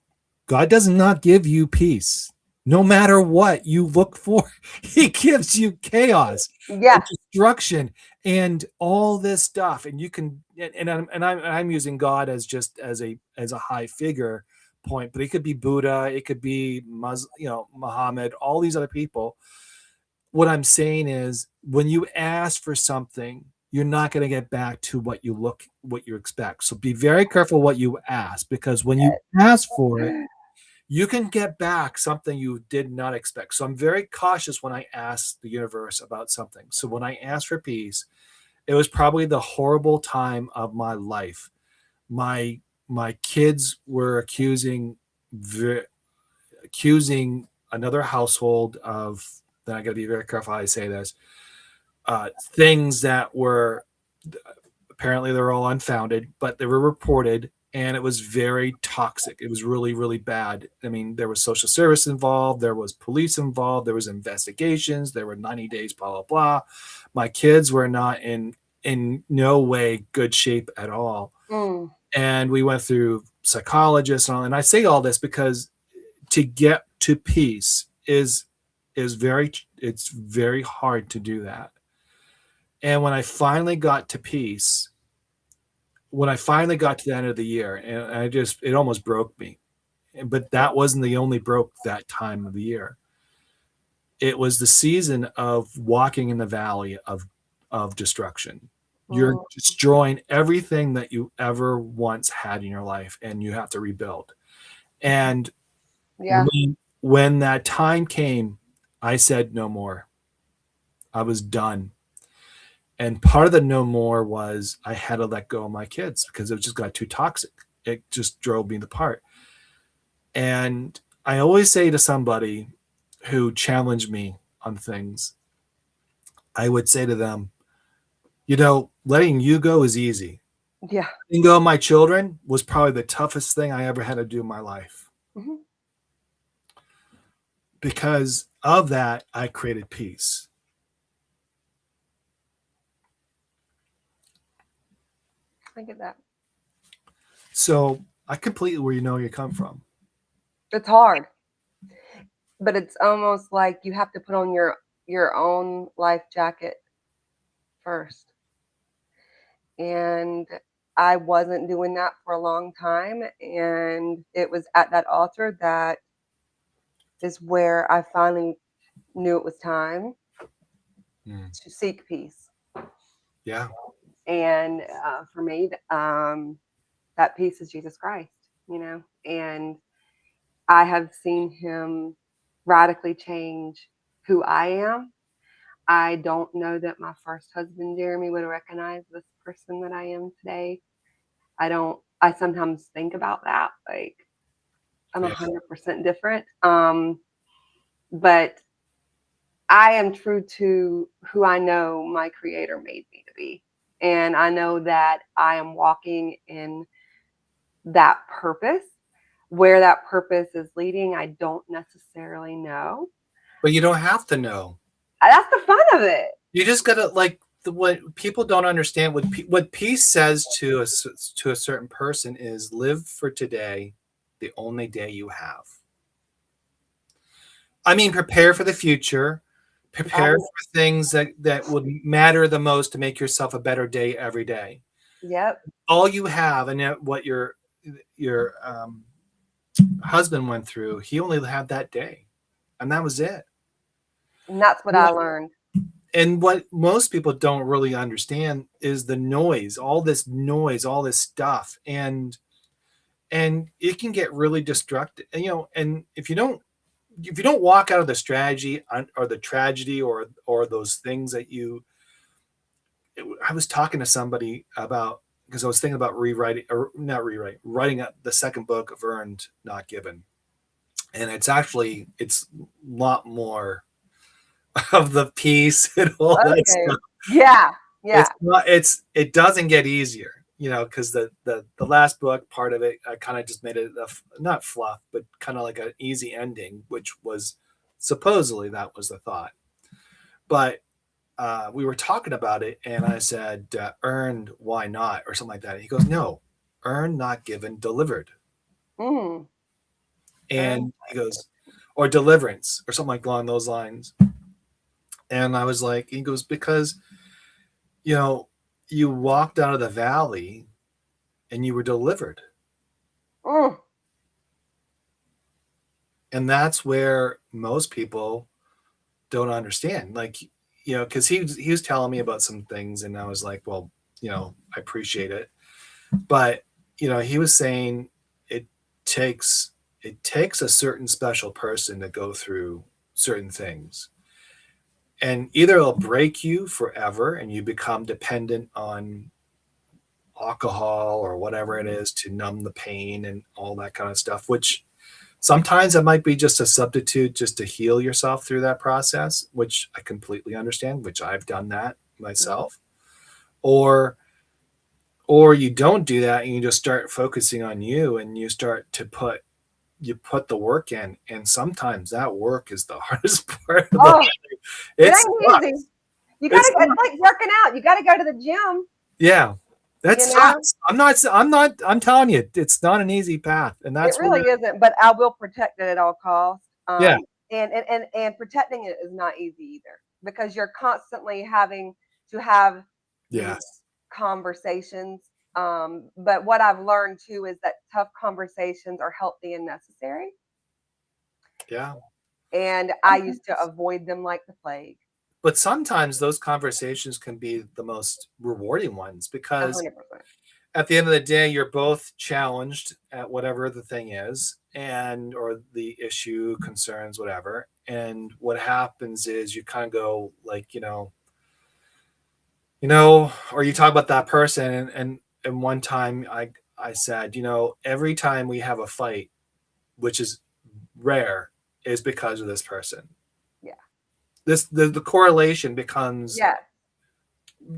God does not give you peace. No matter what you look for, He gives you chaos and Yeah. destruction and all this stuff. And you can, and I'm using God as just as a high figure point, but it could be Buddha, it could be Muhammad, all these other people. What I'm saying is, when you ask for something, you're not going to get back to what you expect. So be very careful what you ask, because when you ask for it, you can get back something you did not expect. So I'm very cautious when I ask the universe about something. So when I asked for peace, it was probably the horrible time of my life. My my kids were accusing another household of, then I got to be very careful how I say this, things that were, apparently they're all unfounded, but they were reported, and it was very toxic. It was really, really bad. I mean, there was social service involved, there was police involved, there was investigations, there were 90 days, blah, blah, blah. My kids were not in no way good shape at all. Mm. And we went through psychologists and all. And I say all this because to get to peace is very, it's very hard to do that. And when I finally got to peace, when I finally got to the end of the year, and it almost broke me. But that wasn't the only broke that time of the year. It was the season of walking in the valley of destruction. You're Mm. destroying everything that you ever once had in your life, and you have to rebuild. And Yeah. when that time came, I said no more. I was done. And part of the no more was I had to let go of my kids because it just got too toxic. It just drove me apart. And I always say to somebody who challenged me on things, I would say to them, letting you go is easy. Yeah. Letting go of my children was probably the toughest thing I ever had to do in my life. Mm-hmm. Because of that, I created peace. I get that. So I completely where you come from. It's hard, but it's almost like you have to put on your own life jacket first. And I wasn't doing that for a long time, and it was at that altar that is where I finally knew it was time to seek peace. Yeah. And for me, that peace is Jesus Christ, and I have seen him radically change who I am. I don't know that my first husband, Jeremy, would recognize this person that I am today. I sometimes think about that. Like, I'm Yeah. 100% different. But I am true to who I know my creator made me to be. And I know that I am walking in that purpose. Where that purpose is leading, I don't necessarily know. But you don't have to know. That's the fun of it. You just gotta what people don't understand. What peace says to a certain person is live for today, the only day you have. I mean, prepare for the future. Prepare for things that would matter the most to make yourself a better day every day. Yep. All you have, and what your husband went through, he only had that day, and that was it. And that's what I learned. And what most people don't really understand is the noise, all this stuff, and it can get really destructive. And if you don't walk out of the strategy or the tragedy or those things that I was talking to somebody about, because I was thinking about writing the second book of Earned, Not Given. And it's a lot more of the peace and all that stuff. Yeah. Yeah. It doesn't get easier, because the last book, part of it, I kind of just made it not fluff, but kind of like an easy ending, which was supposedly that was the thought. But we were talking about it, and I said, earned, why not? Or something like that. And he goes, no, earned, not given, delivered. Mm. And he goes, or deliverance, or something like along those lines. And I was like, he goes, because, you walked out of the valley and you were delivered. Mm. And that's where most people don't understand. Like, because he was telling me about some things, and I was like, well, I appreciate it. But, he was saying it takes a certain special person to go through certain things. And either it'll break you forever and you become dependent on alcohol or whatever it is to numb the pain and all that kind of stuff, which sometimes it might be just a substitute just to heal yourself through that process, which I completely understand, which I've done that myself. Or you don't do that and you just start focusing on you and you start to put the work in, and sometimes that work is the hardest part of the Oh, it it ain't easy. sucks. You It gotta. It's sucks. like working out. You gotta go to the gym. Yeah, that You know, sucks. I'm not I'm telling you, it's not an easy path, and it that's really where isn't. But I will protect it at all costs. yeah, And protecting it is not easy either, because you're constantly having to have these yes, conversations. But what I've learned too is that tough conversations are healthy and necessary. yeah. And I used to avoid them like the plague. But sometimes those conversations can be the most rewarding ones A because 100%. at the end of the day, you're both challenged at whatever the thing is, and or the issue, concerns, whatever. And what happens is you kind of go like, or you talk about that person, and one time I said, every time we have a fight, which is rare, is because of this person. Yeah. The correlation becomes Yes.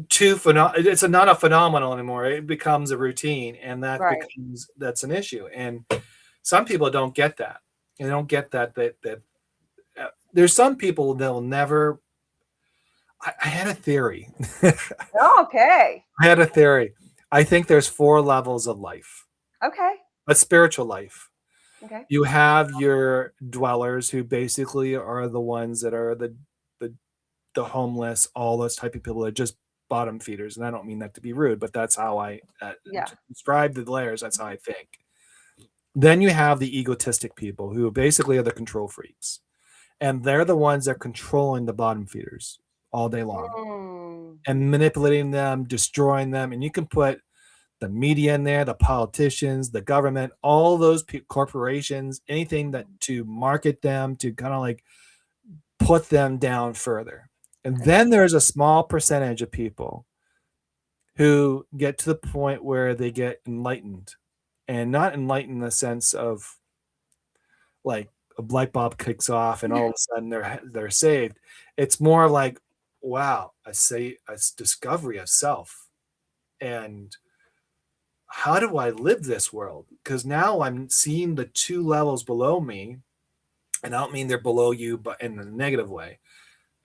it's not a phenomenal anymore. It becomes a routine, and Right. that's an issue. And some people don't get that. And they don't get that there's some people that'll never. I had a theory. Okay. I had a theory. I think there's 4 levels of life. Okay. A spiritual life. Okay. You have your dwellers who basically are the ones that are the the homeless, all those type of people that are just bottom feeders. And I don't mean that to be rude, but that's how I Yeah. describe the layers. That's how I think. Then you have the egotistic people who basically are the control freaks, and they're the ones that are controlling the bottom feeders all day long Mm. and manipulating them, destroying them. And you can put the media in there, the politicians, the government, all those corporations, anything that to market them, to kind of like put them down further. And then there's a small percentage of people who get to the point where they get enlightened, and not enlightened in the sense of like a light bulb kicks off and all of a sudden they're saved. It's more like, wow, a discovery of self, and how do I live this world? Because now I'm seeing the 2 levels below me, and I don't mean they're below you, but in a negative way.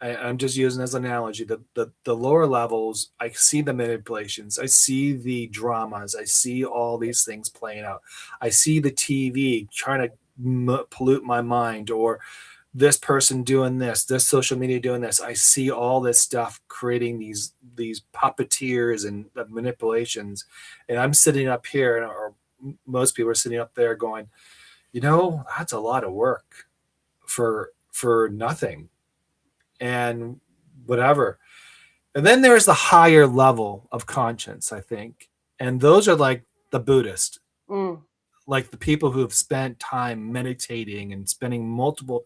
I'm just using as an analogy the lower levels. I see the manipulations. I see the dramas. I see all these things playing out. I see the TV trying to pollute my mind, or this person doing this social media doing this. I see all this stuff creating these puppeteers and manipulations, and I'm sitting up here, or most people are sitting up there going, that's a lot of work for nothing, and whatever. And then there's the higher level of conscience, I think, and those are like the Buddhist, Mm. like the people who have spent time meditating and spending multiple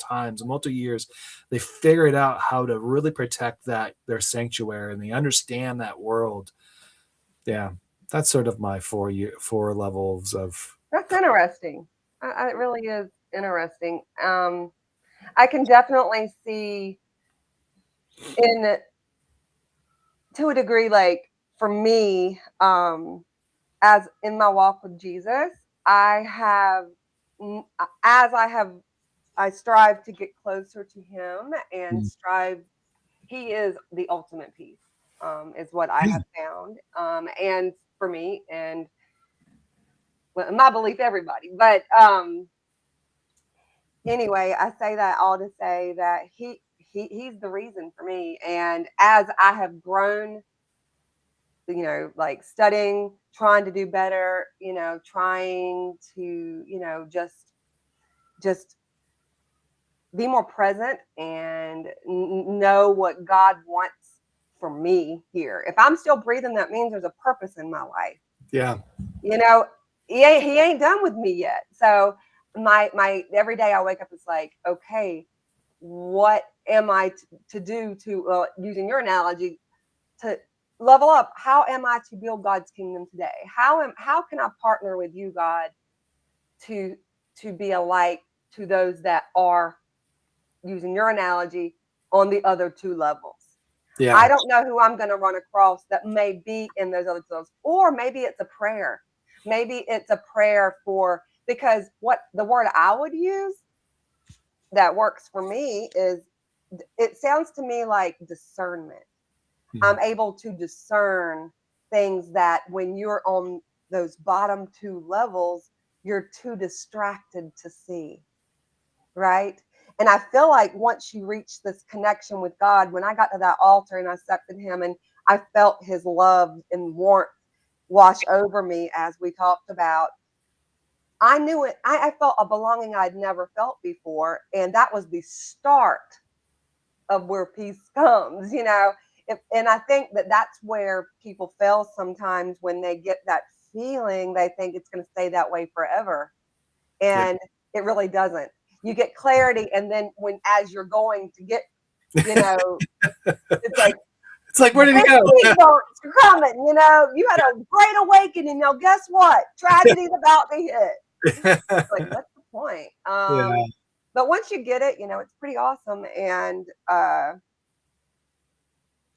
years. They figured out how to really protect that their sanctuary, and they understand that world. Yeah, that's sort of my 4 levels of. That's interesting. It really is interesting. I can definitely see in to a degree, like for me, as in my walk with Jesus, I have, as I strive to get closer to Him and Mm. strive. He is the ultimate peace, is what I Yeah. have found, and for me, and well, in my belief, everybody. But anyway, I say that all to say that he's the reason for me. And as I have grown, like studying, trying to do better, trying to, just be more present and know what God wants for me here. If I'm still breathing, that means there's a purpose in my life. Yeah. You know, he ain't done with me yet. So my every day I wake up, it's like, okay, what am I to do to, using your analogy, to level up. How am I to build God's kingdom today? How can I partner with you, God, to be a light to those that are, using your analogy, on the other two levels? I Yeah. don't know who I'm going to run across that may be in those other two levels, or maybe it's a prayer. Maybe it's a prayer for, because what the word I would use that works for me is, it sounds to me like discernment. I'm able to discern things that when you're on those bottom two levels, you're too distracted to see, right? And I feel like once you reach this connection with God, when I got to that altar and I accepted Him and I felt His love and warmth wash over me, as we talked about, I knew it. I felt a belonging I'd never felt before. And that was the start of where peace comes, you know. And I think that that's where people fail sometimes, when they get that feeling, they think it's going to stay that way forever. Yeah. And it really doesn't. You get clarity, and then when, as you're going to get, you know, it's like It's like, where did he big go? speed bumps are coming. You know, you had a great awakening. Now, guess what? Tragedy's about to hit. Like, what's the point? Yeah. But once you get it, you know, it's pretty awesome. And I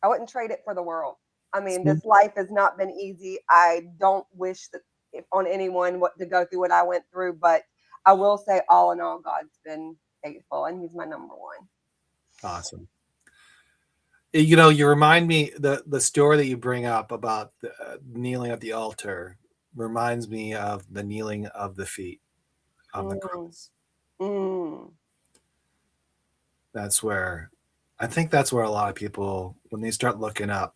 wouldn't trade it for the world. I mean, So, this life has not been easy. I don't wish that on anyone what to go through what I went through, but I will say, all in all, God's been faithful, and He's my number one. awesome. You know, you remind me, the story that you bring up about the, kneeling at the altar reminds me of the kneeling of the feet on the Mm, cross. mm, That's where, I think that's where a lot of people, when they start looking up,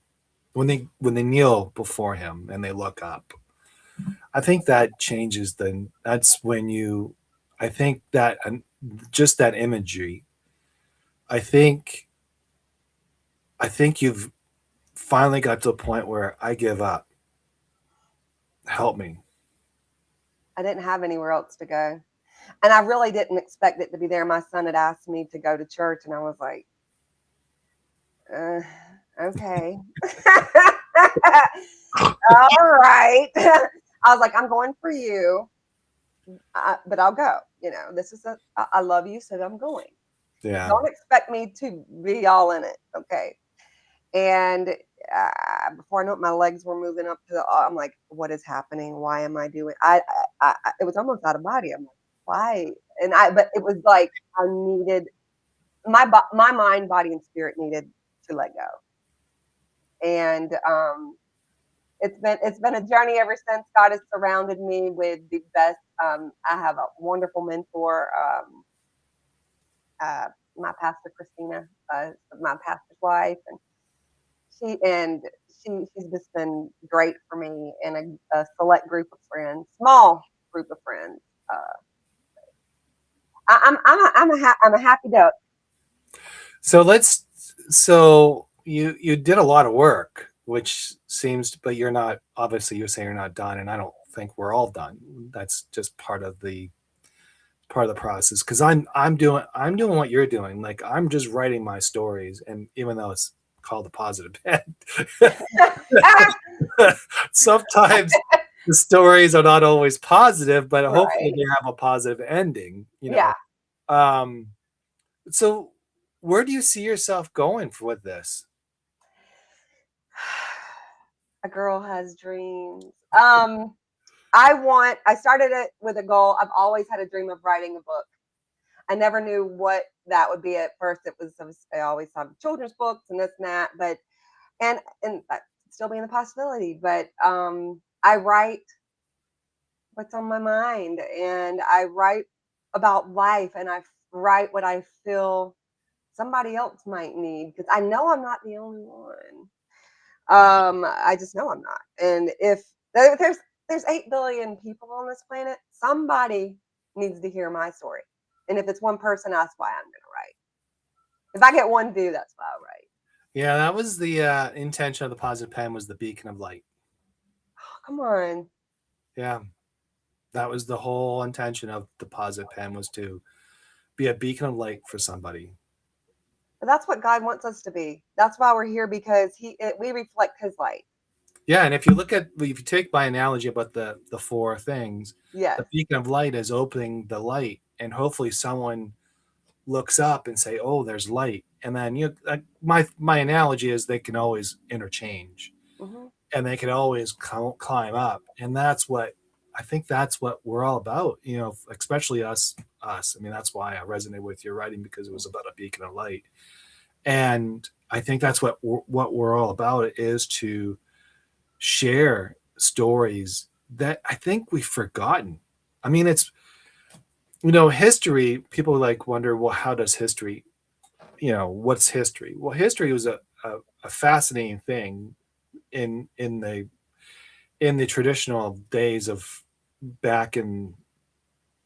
when they kneel before Him and they look up, I think that changes. Then that's when you, I think that, just that imagery, I think you've finally got to a point where I give up. Help me. I didn't have anywhere else to go. And I really didn't expect it to be there. My son had asked me to go to church, and I was like, uh, okay. All right. I was like, I'm going for you, but I'll go. You know, this is I love you, so I'm going. Yeah. Don't expect me to be all in it. Okay. And before I knew it, my legs were moving up to the. I'm like, what is happening? Why am I doing? It was almost out of body. I'm like, why? But it was like I needed my mind, body, and spirit needed to let go. And it's been a journey ever since. God has surrounded me with the best. I have a wonderful mentor. Uh, my pastor Christina, my pastor's wife, and she's just been great for me, and a select group of friends, small group of friends. Uh, I'm a happy duck. So let's. So you did a lot of work, which seems, but you're not. Obviously, you're saying you're not done, and I don't think we're all done. That's just part of the process. Because I'm doing what you're doing. Like, I'm just writing my stories, and even though it's called the positive pen, sometimes the stories are not always positive, but hopefully Right? they have a positive ending. You Yeah. know. Um, so where do you see yourself going with this? A girl has dreams. I started it with a goal. I've always had a dream of writing a book. I never knew what that would be at first. I always thought of children's books and this and that, but and that still being a possibility. But I write what's on my mind, and I write about life, and I write what I feel somebody else might need, because I know I'm not the only one. I just know I'm not. And if there's 8 billion people on this planet, somebody needs to hear my story. And if it's one person, that's why I'm gonna write. If I get one view, that's why I write. Yeah, that was the intention of the positive pen, was the beacon of light. Oh, come on. Yeah, that was the whole intention of the positive pen, was to be a beacon of light for somebody. But that's what God wants us to be. That's why we're here, because we reflect His light. Yeah, and if you take my analogy about the four things, Yes. the beacon of light is opening the light, and hopefully someone looks up and say, "Oh, there's light," and then my analogy is they can always interchange, Hmm. and they can always climb up, and I think that's what we're all about. Especially us. I mean, that's why I resonated with your writing, because it was about a beacon of light, and I think that's what we're all about, is to share stories that I think we've forgotten. I mean, it's history. People like wonder, well, how does history? What's history? Well, history was a fascinating thing in the traditional days of back in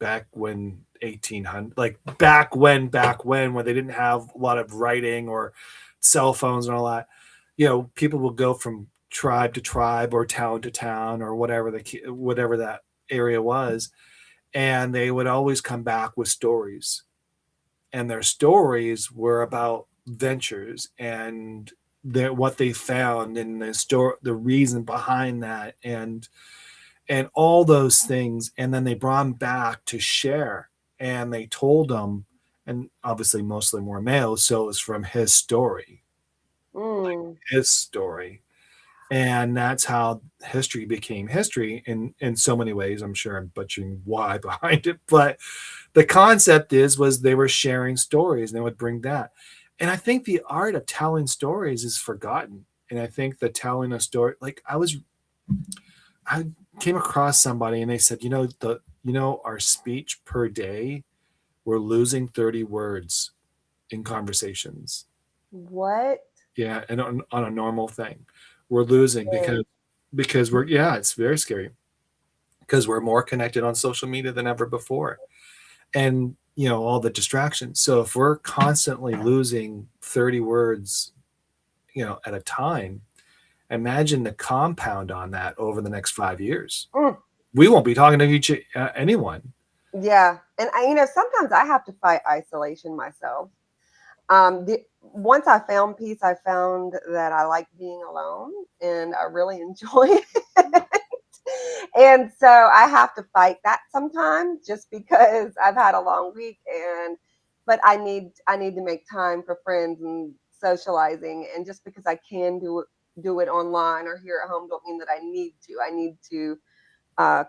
back when 1800, like back when where they didn't have a lot of writing or cell phones and all that. People will go from tribe to tribe or town to town or whatever that area was, and they would always come back with stories, and their stories were about ventures and what they found and the reason behind that, and all those things, and then they brought them back to share, and they told them, and obviously mostly more males, so it was from Mm. his story, and that's how history became history in so many ways. I'm sure I'm butchering why behind it, but the concept was they were sharing stories, and they would bring that. And I think the art of telling stories is forgotten, and I think the telling a story, like I came across somebody, and they said, our speech per day, we're losing 30 words in conversations. What? Yeah, and on a normal thing, we're losing Scary. because yeah, it's very scary, because we're more connected on social media than ever before, and all the distractions. So if we're constantly losing 30 words, at a time, imagine the compound on that over the next 5 years. Mm. We won't be talking to anyone. Yeah. And sometimes I have to fight isolation myself. Once I found peace, I found that I like being alone, and I really enjoy it. And so I have to fight that sometimes, just because I've had a long week, but I need to make time for friends and socializing, and just because I can do it online or here at home, don't mean that I need to. I need to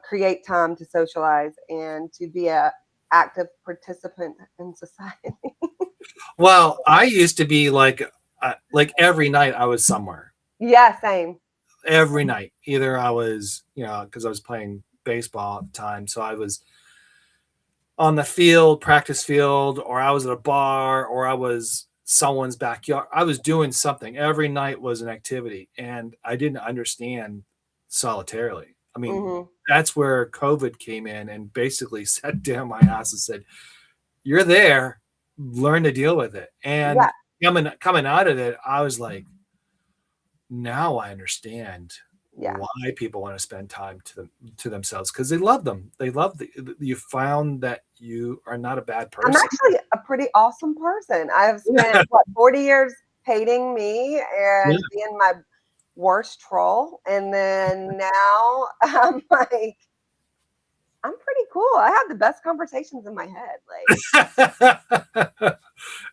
create time to socialize and to be a active participant in society. Well, I used to be like every night I was somewhere. Yeah, same. Every night, either I was, because I was playing baseball at the time, so I was on the field, practice field, or I was at a bar, or I was someone's backyard. I was doing something. Every night was an activity, and I didn't understand solitarily. I mean, Hmm. that's where COVID came in and basically sat down my ass and said, "You're there, learn to deal with it." And Yeah, coming out of it, I was like, now I understand yeah. why people want to spend time to themselves, because they love them. They love you found that you are not a bad I'm person. actually a pretty awesome person. I have spent, Yeah. 40 years hating me Yeah. and being my worst troll. And then now I'm like, I'm pretty cool. I have the best conversations in my head.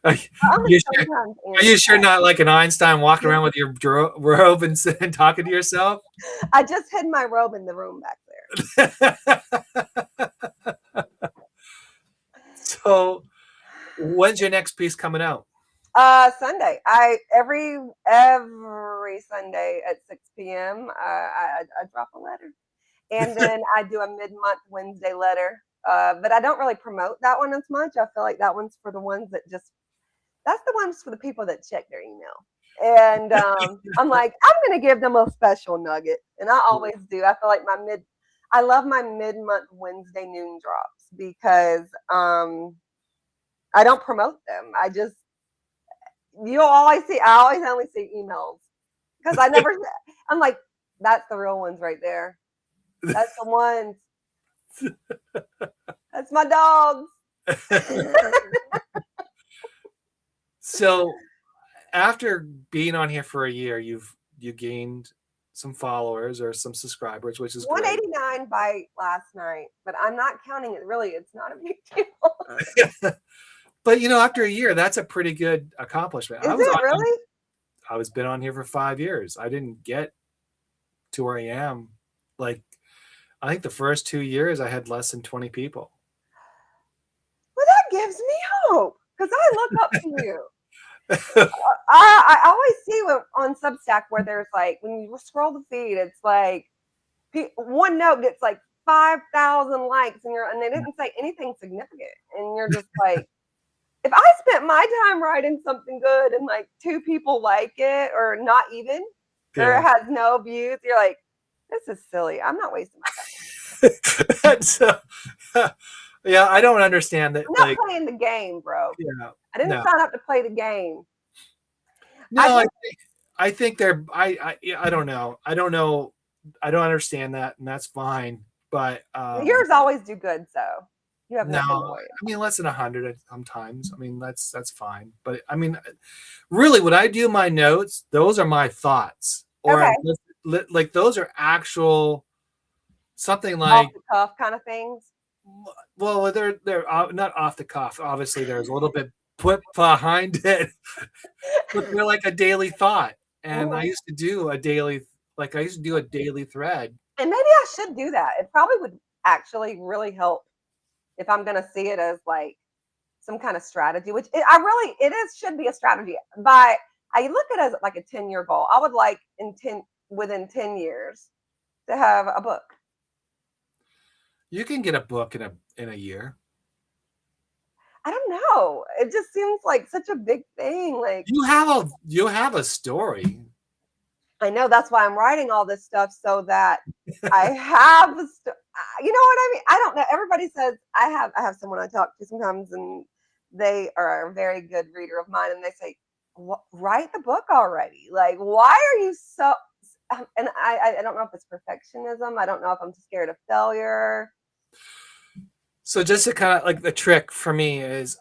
Like, are I only you sure, sometimes are answer you sure not like an Einstein walking around with your robe and talking to yourself? that. I just hid my robe in the room back there. So, when's your next piece coming out? Sunday. Every Sunday at 6 p.m. I drop a letter. And then I do a mid-month Wednesday letter. But I don't really promote that one as much. I feel like that one's for the ones that that's the ones for the people that check their email. And I'm like, I'm going to give them a special nugget. And I always do. I feel like I love my mid-month Wednesday noon drops, because I don't promote them. I always only see emails, because I'm like, that's the real ones right there. That's the ones. That's my dogs. So after being on here for a year, you gained some followers or some subscribers, which is great. 189 by last night, but I'm not counting it. Really, it's not a big deal. But after a year, that's a pretty good accomplishment. Is it really? I was been on here for 5 years. I didn't get to where I am. Like, I think the first 2 years I had less than 20 people. Well, that gives me hope because I look up to you. I always see on Substack where there's like, when you scroll the feed, it's like one note gets like 5,000 likes, and they didn't say anything significant, and you're just like, if I spent my time writing something good and like 2 people like it, or not even, or it has no views, you're like, this is silly. I'm not wasting my time. So, yeah, I don't understand that. I'm not playing the game, bro. Yeah, I didn't sign up to play the game. No, I think they're. I don't know. I don't know. I don't understand that, and that's fine. But yours always do good, so you have nothing to worry about. I mean, less than 100 sometimes. I mean, that's fine. But I mean, really, when I do my notes, those are my thoughts, or like those are actual something like off the cuff kind of things. Well, they're not off the cuff. Obviously, there's a little bit put behind it, but they're like a daily thought. And I used to do a daily thread. And maybe I should do that. It probably would actually really help if I'm going to see it as like some kind of strategy, which should be a strategy. But I look at it as like a 10-year goal. I would like within 10 years to have a book. You can get a book in a year. I don't know. It just seems like such a big thing. Like you have a story. I know, that's why I'm writing all this stuff, so that I have you know what I mean? I don't know. Everybody says I have someone I talk to sometimes, and they are a very good reader of mine, and they say, write the book already. Like, why are you so? And I don't know if it's perfectionism. I don't know if I'm scared of failure. So just to kind of like the trick for me is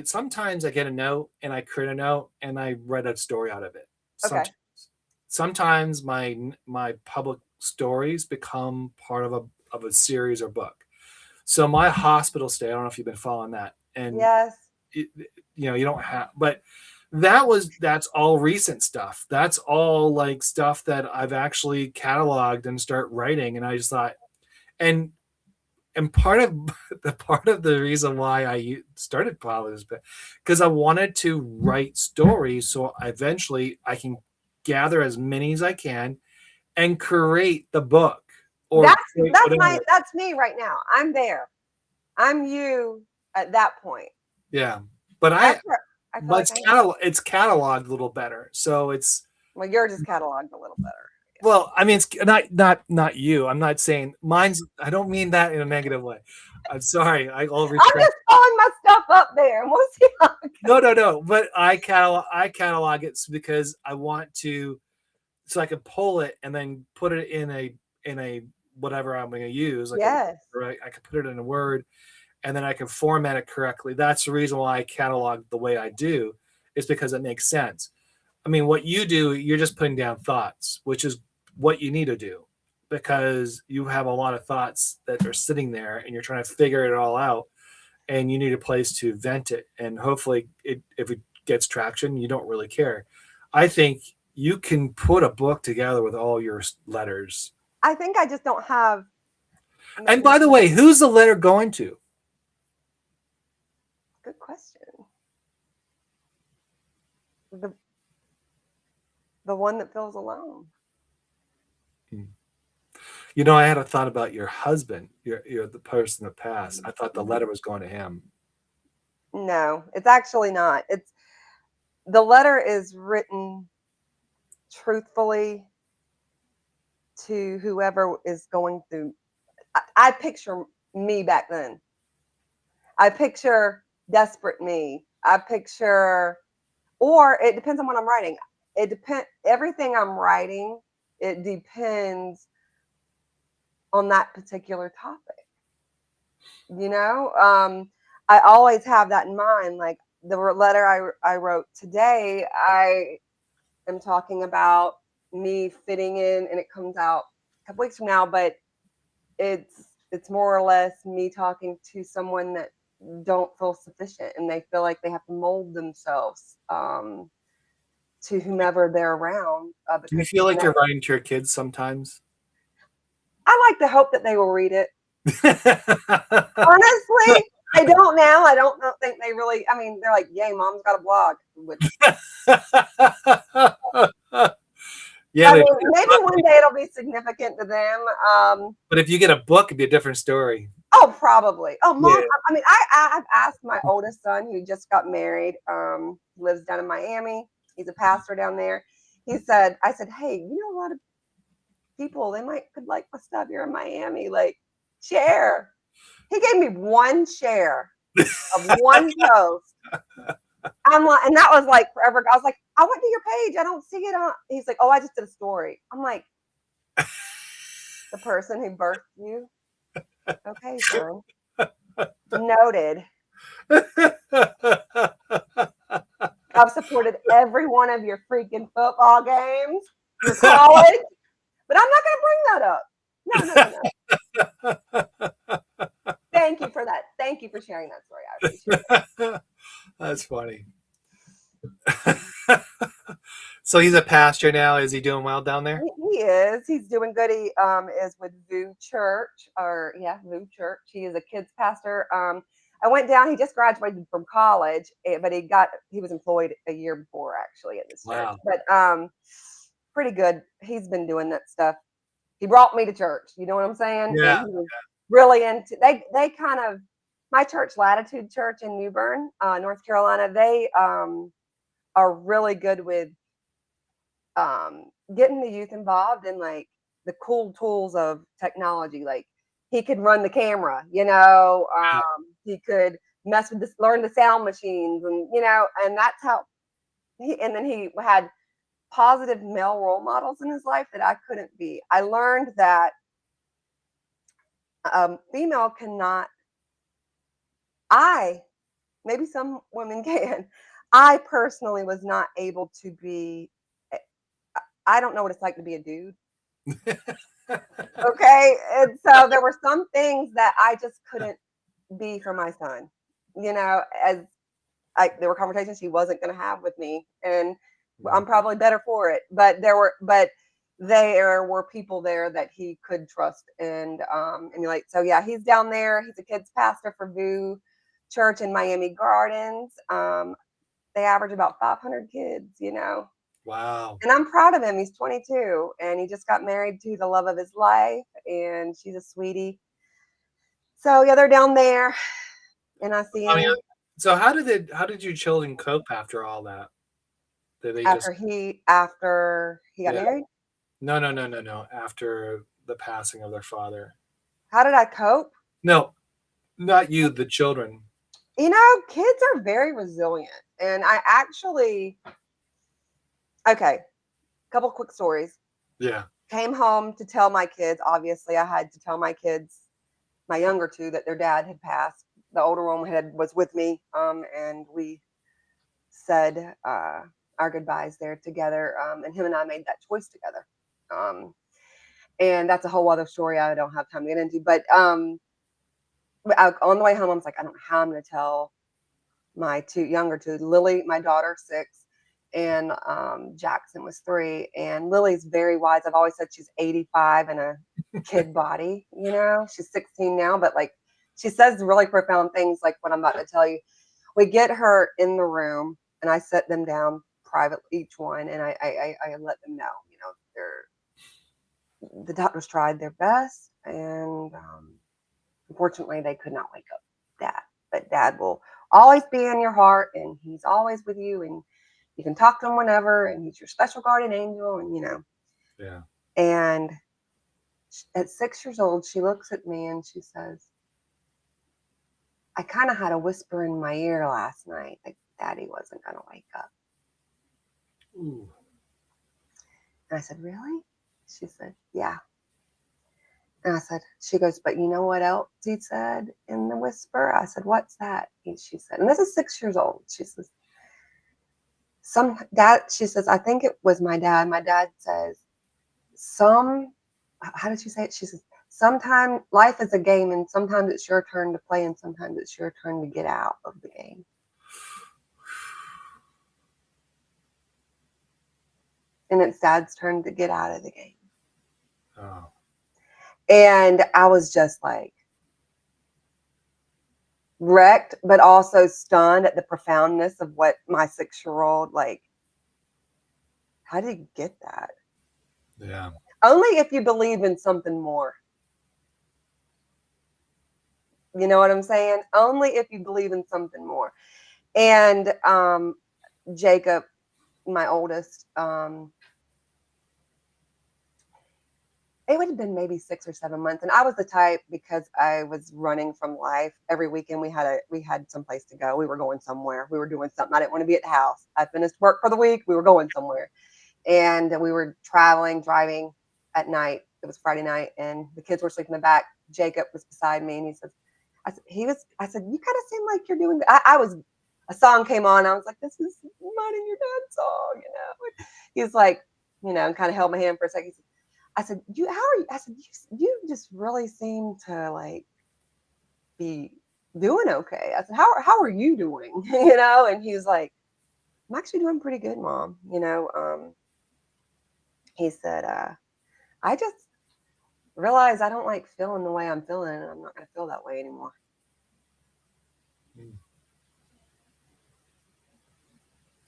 sometimes I get a note and I create a note and I write a story out of it. Sometimes my public stories become part of a series or book. So my hospital stay, I don't know if you've been following that. And yes, you don't have, but that's all recent stuff. That's all like stuff that I've actually cataloged and start writing. And I just thought, and part of the reason why I started Pilot is because I wanted to write stories so eventually I can gather as many as I can and create the book. Or that's me right now. I'm there. I'm you at that point. Yeah, but it's cataloged a little better. So it's yours is cataloged a little better. Well, I mean, it's not you. I'm not saying mine's. I don't mean that in a negative way. I'm sorry. I'm just throwing my stuff up there, and we'll see how it goes. No. But I catalog it because I want to, so I can pull it and then put it in a whatever I'm going to use. Like right. I can put it in a Word, and then I can format it correctly. That's the reason why I catalog the way I do, is because it makes sense. I mean, what you do, you're just putting down thoughts, which is what you need to do, because you have a lot of thoughts that are sitting there and you're trying to figure it all out, and you need a place to vent it. And hopefully if it gets traction, you don't really care. I think you can put a book together with all your letters. I think I just don't have. And by the way, who's the letter going to? Good question. The one that feels alone. I had a thought about your husband. You're the person that passed. I thought the letter was going to him. No, it's actually not. The letter is written truthfully to whoever is going through. I picture me back then. I picture desperate me. I picture, or it depends on what I'm writing. Everything I'm writing, it depends on that particular topic. I always have that in mind. Like, the letter I wrote today, I am talking about me fitting in, and it comes out a couple weeks from now, but it's more or less me talking to someone that don't feel sufficient, and they feel like they have to mold themselves to whomever they're around. Do you Because feel like you're writing to your kids sometimes? I like to hope that they will read it. Honestly, I don't now. I don't think they really. I mean, they're like, "Yay, mom's got a blog." Which, Yeah, I mean, maybe one day it'll be significant to them. but if you get a book, it'd be a different story. Oh, probably. Oh, Yeah. mom. I mean, I've asked my oldest son, who just got married, lives down in Miami. He's a pastor down there. He said, I said, hey, you know, a lot of people, they could like my stuff. You're in Miami, like share. He gave me one share of one post. I'm like, and that was like forever. I was like, I went to your page. I don't see it on. He's like, oh, I just did a story. I'm like, the person who birthed you. Okay, son. Noted. I've supported every one of your freaking football games, your college, but I'm not going to bring that up. No. Thank you for that. Thank you for sharing that story. I appreciate it. That's funny. So he's a pastor now. Is he doing well down there? He is. He's doing good. He is with VU Church, VU Church. He is a kids pastor. I went down. He just graduated from college, but he was employed a year before actually at this church. Wow. But pretty good. He's been doing that stuff. He brought me to church. You know what I'm saying? Yeah. And he was really into. They kind of my church, Latitude Church in New Bern, North Carolina. They are really good with getting the youth involved in like the cool tools of technology. Like he could run the camera, he could mess with this, learn the sound machines, and and that's how and then he had positive male role models in his life that I couldn't be. I learned that female cannot, maybe some women can. I personally was not able to be, I don't know what it's like to be a dude. Okay. And so there were some things that I just couldn't be for my son, as there were conversations he wasn't going to have with me. And I'm probably better for it. But there were people there that he could trust and emulate. So yeah, he's down there. He's a kids pastor for VU Church in Miami Gardens. They average about 500 kids. Wow. And I'm proud of him. He's 22 and he just got married to the love of his life, and she's a sweetie. So yeah, they're down there, and I see him. So how did your children cope after all that? Did they after he got married? No. After the passing of their father. How did I cope? No, not you, the children. Kids are very resilient. And I actually, okay, couple quick stories. Yeah. Came home to tell my kids. Obviously, I had to tell my kids, my younger two, that their dad had passed. The older one was with me, and we said our goodbyes there together. And him and I made that choice together. And that's a whole other story I don't have time to get into. But on the way home, I was like, I don't know how I'm going to tell my younger two. Lily, my daughter, 6, and Jackson was 3. And Lily's very wise. I've always said she's 85 in a kid body. She's 16 now, but like she says really profound things like what I'm about to tell you. We get her in the room, and I set them down privately, each one, and I let them know, the doctors tried their best, and unfortunately, they could not wake up Dad. But Dad will always be in your heart, and he's always with you, and you can talk to him whenever, and he's your special guardian angel, and Yeah. And at 6 years old, she looks at me and she says, I kind of had a whisper in my ear last night that Daddy wasn't going to wake up. Ooh. And I said, really? She said, yeah. And I said, she goes, but you know what else he said in the whisper? I said, what's that? She said, and this is 6 years old. She says, she says, I think it was my dad. My dad says, how did she say it? She says, sometimes life is a game and sometimes it's your turn to play and sometimes it's your turn to get out of the game. And it's dad's turn to get out of the game. Oh. And I was just like wrecked, but also stunned at the profoundness of what my 6-year-old, like, how did he get that? Yeah. Only if you believe in something more. You know what I'm saying? Only if you believe in something more. And Jacob, my oldest, it would have been maybe 6 or 7 months. And I was the type, because I was running from life. Every weekend we had some place to go. We were going somewhere. We were doing something. I didn't want to be at the house. I finished work for the week. We were going somewhere. And we were driving at night. It was Friday night, and the kids were sleeping in the back. Jacob was beside me, and he says, I said, you kind of seem like you're doing, a song came on. I was like, this is mine and your dad's song, you know? And he's like, you know, and kind of held my hand for a second. I said, how are you? I said, you just really seem to like be doing okay. I said, how are you doing? You know? And he was like, I'm actually doing pretty good, Mom. You know, he said, I just realized I don't like feeling the way I'm feeling, and I'm not going to feel that way anymore.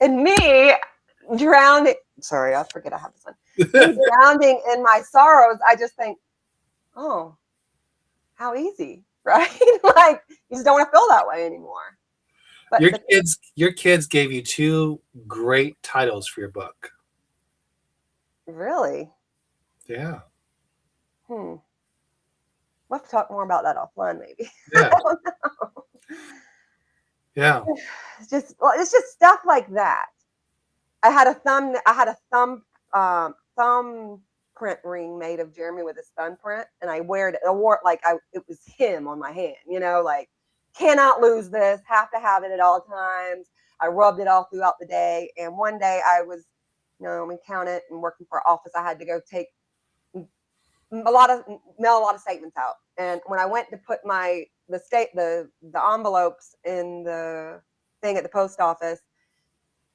And me drowning, sorry, I forget I have this one. Me drowning in my sorrows, I just think, oh, how easy, right? Like, you just don't want to feel that way anymore. But Your kids gave you 2 great titles for your book. really, Yeah. we'll have to talk more about that offline, maybe. Yeah. I don't know. Yeah. It's just stuff like that. I had a thumbprint ring made of Jeremy with his thumbprint, and I wore it like it was him on my hand, you know, like, cannot lose this, have to have it at all times. I rubbed it all throughout the day, and one day I was, you know, we counted and working for office. I had to go mail a lot of statements out, and when I went to put the envelopes in the thing at the post office,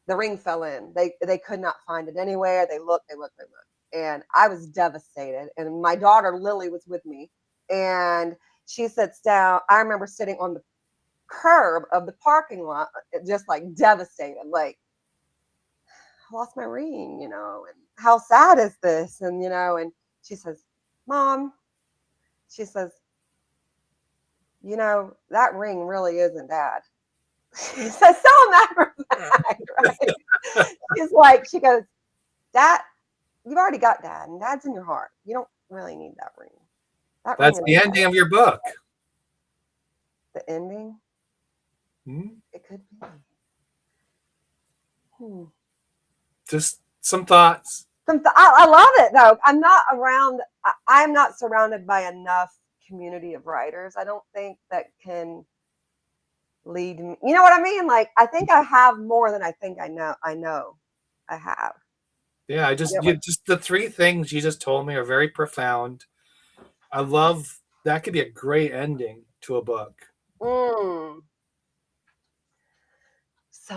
the ring fell in. They could not find it anywhere. They looked, and I was devastated. And my daughter Lily was with me, and she sits down. I remember sitting on the curb of the parking lot, just like devastated, like, I lost my ring, you know, and how sad is this? And you know, and she says, Mom, she says, you know, that ring really isn't Dad. She says, so matter of fact, right? She goes, Dad, you've already got Dad, and Dad's in your heart. You don't really need that ring. That's the ending of your book. The ending? Hmm? It could be. Just some thoughts. I love it, though. I am not surrounded by enough community of writers. I don't think that can lead me. You know what I mean? Like, I think I have more than I think I know. I have. Yeah, just the 3 things you just told me are very profound. I love that. Could be a great ending to a book. So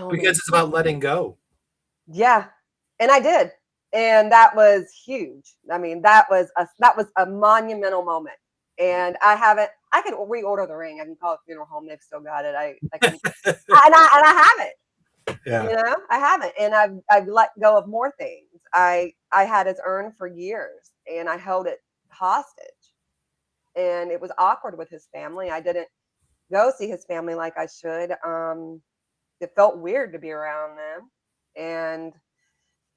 because it's about letting go. Yeah, and I did, and that was huge. I mean, that was a monumental moment. And I haven't. I could reorder the ring. I can call it Funeral Home. They've still got it. I can, and I haven't. Yeah. You know, I haven't, and I've let go of more things. I had his urn for years, and I held it hostage, and it was awkward with his family. I didn't go see his family like I should. It felt weird to be around them, and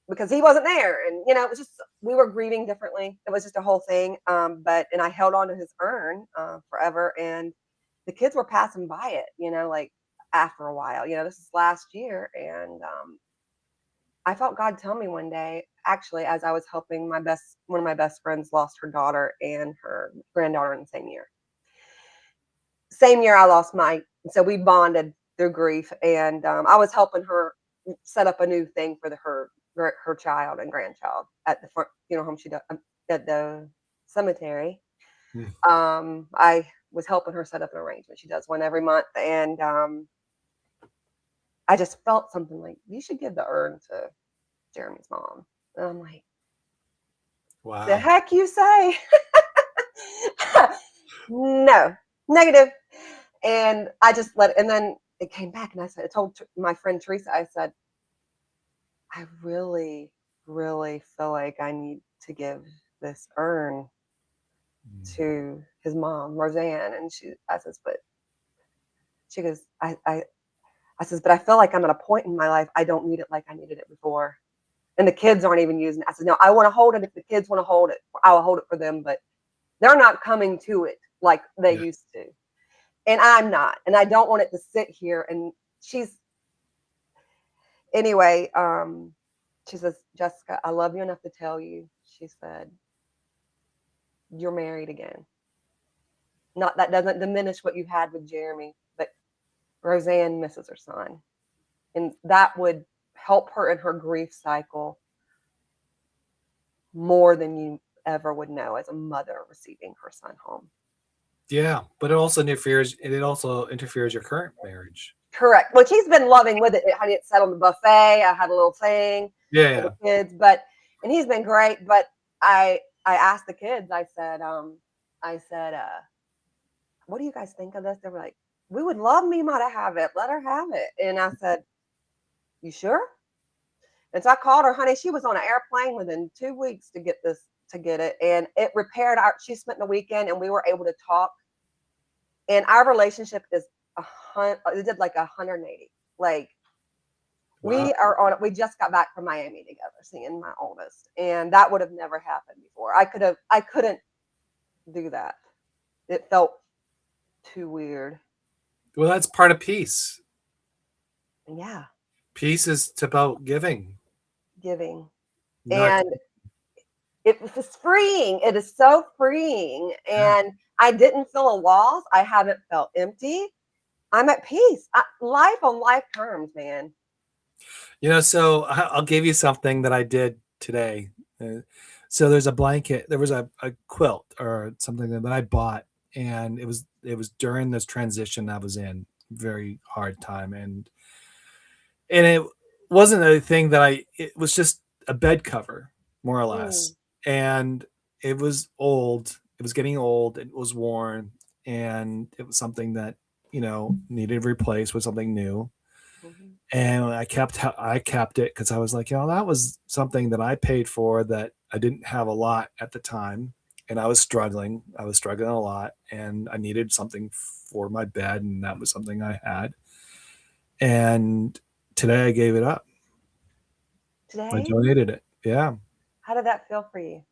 because he wasn't there, and you know, it was just, we were grieving differently. It was just a whole thing. And I held on to his urn forever, and the kids were passing by it, you know, like after a while. You know, this is last year, and I felt God tell me one day, actually, as I was helping one of my best friends lost her daughter and her granddaughter in the same year. Same year I lost my, so we bonded through grief, and I was helping her set up a new thing for her child and grandchild at the funeral home she does at the cemetery. Mm. I was helping her set up an arrangement. She does one every month, and I just felt something like, you should give the urn to Jeremy's mom. And I'm like, the Wow. heck you say? No, negative. And I just and then it came back, and I told my friend Teresa, I said, I really, really feel like I need to give this urn to his mom, Roseanne. And I says, but she goes, I says, but I feel like I'm at a point in my life, I don't need it like I needed it before. And the kids aren't even using it. I said, no, I want to hold it. If the kids want to hold it, I will hold it for them, but they're not coming to it like they Yeah. used to. And I'm not. And I don't want it to sit here. And anyway, she says, Jessica, I love you enough to tell you, she said, you're married again. Not that doesn't diminish what you had with Jeremy, but Roseanne misses her son. And that would help her in her grief cycle more than you ever would know as a mother receiving her son home. Yeah, but it also interferes. It also interferes your current marriage. Correct. Well, she's been loving with it. I didn't sit on the buffet. I had a little thing for Yeah, the kids, and he's been great. But I asked the kids. I said, what do you guys think of this? They were like, we would love Mima to have it. Let her have it. And I said, you sure? And so I called her, honey. She was on an airplane within 2 weeks to get it, and it repaired she spent the weekend, and we were able to talk. And our relationship is it did like 180. Like wow. we just got back from Miami together, seeing my oldest, and that would have never happened before. I couldn't do that. It felt too weird. Well, that's part of peace. Yeah, Peace is about giving, giving. not. And it was freeing. It is so freeing. Yeah. And I didn't feel a loss. I haven't felt empty. I'm at peace. Life on life terms, man. So I'll give you something that I did today. So there's a blanket. There was a quilt or something that I bought, and it was during this transition I was in, very hard time, and it wasn't a thing that it was just a bed cover, more or less. Mm, And it was old. It was getting old. It was worn. And it was something that, needed replaced with something new. mhm, And I kept it because I was like, that was something that I paid for that I didn't have a lot at the time. And I was struggling. I was struggling a lot. And I needed something for my bed. And that was something I had. And today I gave it up. I Today, donated it. Yeah. how did that feel for you?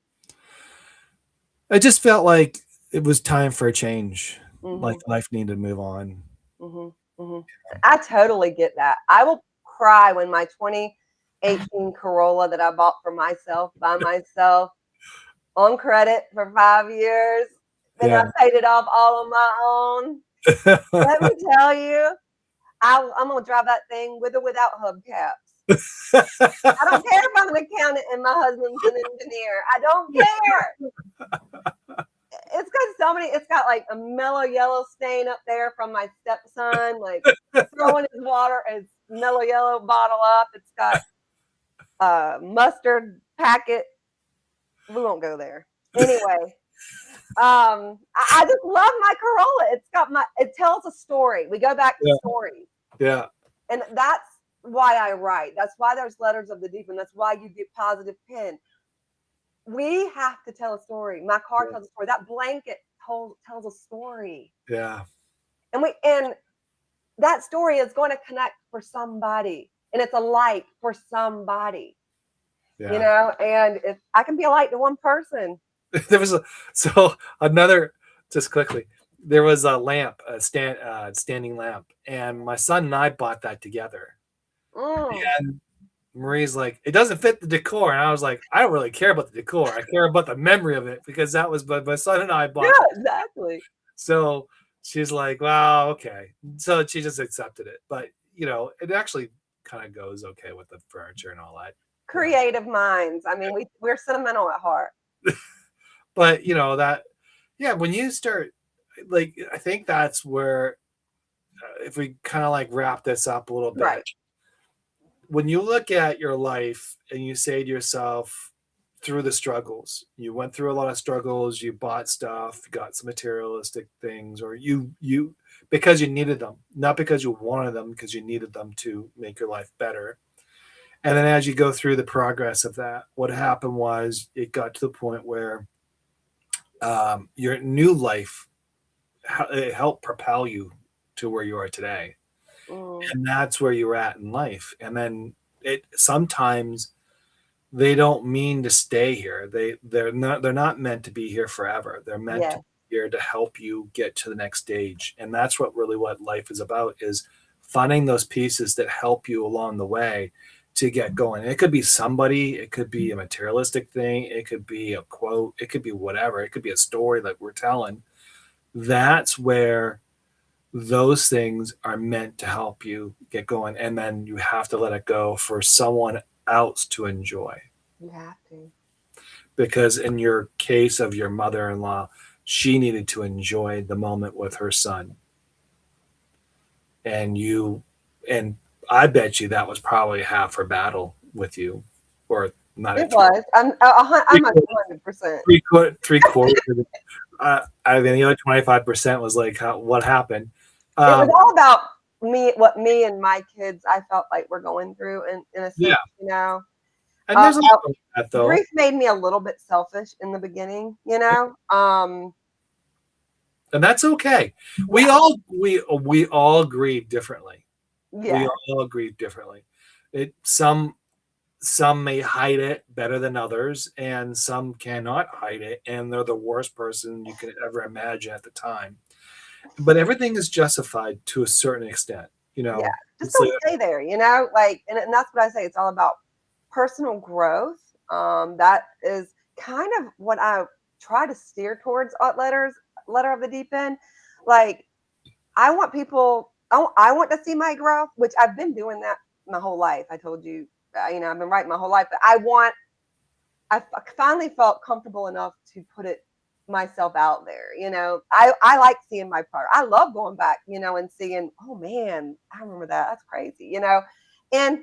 I just felt like it was time for a change. Like Hmm. life needed to move on. Hmm. Hmm. I totally get that. I will cry when my 2018 Corolla that I bought for myself by myself on credit for 5 years, then I Yeah. paid it off all on my own. Let me tell you, I'm gonna drive that thing with or without hubcaps. I don't care if I'm an accountant and my husband's an engineer. I don't care. It's got it's got like a mellow yellow stain up there from my stepson, like throwing his mellow yellow bottle up. It's got a mustard packet. We won't go there. Anyway, I just love my Corolla. It tells a story. We go back to Yeah. stories. Yeah. And that's why I write. That's why there's Letters of the Deep, and that's why you get Positive Pen. We have to tell a story. My car tells a story. That blanket tells a story. Yeah. And that story is going to connect for somebody. And it's a light for somebody. Yeah. And if I can be a light to one person. There was another, just quickly, there was a lamp, standing lamp, and my son and I bought that together. Mm. And Marie's like, it doesn't fit the decor. And I was like, I don't really care about the decor. I care about the memory of it, because that was my son and I bought. Yeah, exactly. So she's like, well, okay. So she just accepted it. But, it actually kind of goes okay with the furniture and all that. Creative minds. I mean, we're sentimental at heart. But, yeah, when you start, like, I think that's where, if we kind of like wrap this up a little bit, Right. when you look at your life and you say to yourself, through the struggles, you went through a lot of struggles, you bought stuff, you got some materialistic things, or you because you needed them, not because you wanted them, because you needed them to make your life better. And then as you go through the progress of that, what happened was it got to the point where your new life, it helped propel you to where you are today. Mm, And that's where you're at in life. And then it sometimes they don't mean to stay here. They're not meant to be here forever. They're meant to yeah. be here to help you get to the next stage. And that's what life is about, is finding those pieces that help you along the way to get going. It could be somebody, it could be a materialistic thing, it could be a quote, it could be whatever, it could be a story like we're telling. That's where those things are meant to help you get going. And then you have to let it go for someone else to enjoy. You have to. Because in your case of your mother-in-law, she needed to enjoy the moment with her son. And I bet you that was probably half her battle with you, or not a It was. I'm a 100%. three quarters. I mean, the other 25% was like, what happened? It was all about what me and my kids, I felt like we're going through in a Yeah, sense, you know. and there's a lot of that though. Grief made me a little bit selfish in the beginning, you know. And that's okay. We Yeah, all grieve differently. We yeah, all grieve differently. Some may hide it better than others, and some cannot hide it, and they're the worst person you could ever imagine at the time. But everything is justified to a certain extent. yeah. Just It's don't like, stay there, you know. Like, and that's what I say. It's all about personal growth. That is kind of what I try to steer towards at letter of the deep end. Like, I want people. I want to see my growth, which I've been doing that my whole life. I told you, I've been writing my whole life, but I finally felt comfortable enough to put it myself out there. I like seeing my part. I love going back, and seeing, oh man, I remember that. That's crazy, and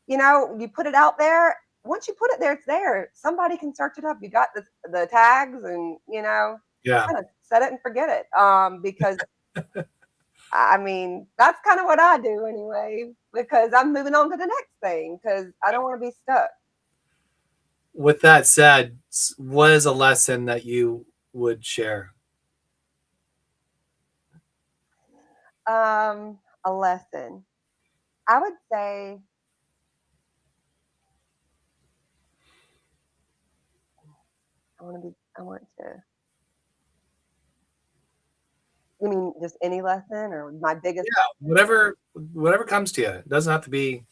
you put it out there. Once you put it there, it's there. Somebody can search it up. You got the tags, and yeah. kind of set it and forget it. Because I mean, that's kind of what I do anyway. Because I'm moving on to the next thing. Because I don't want to be stuck. With that said, what is a lesson that you would share? A lesson. I would say I want to, you mean just any lesson or my biggest Yeah, whatever comes to you. It doesn't have to be.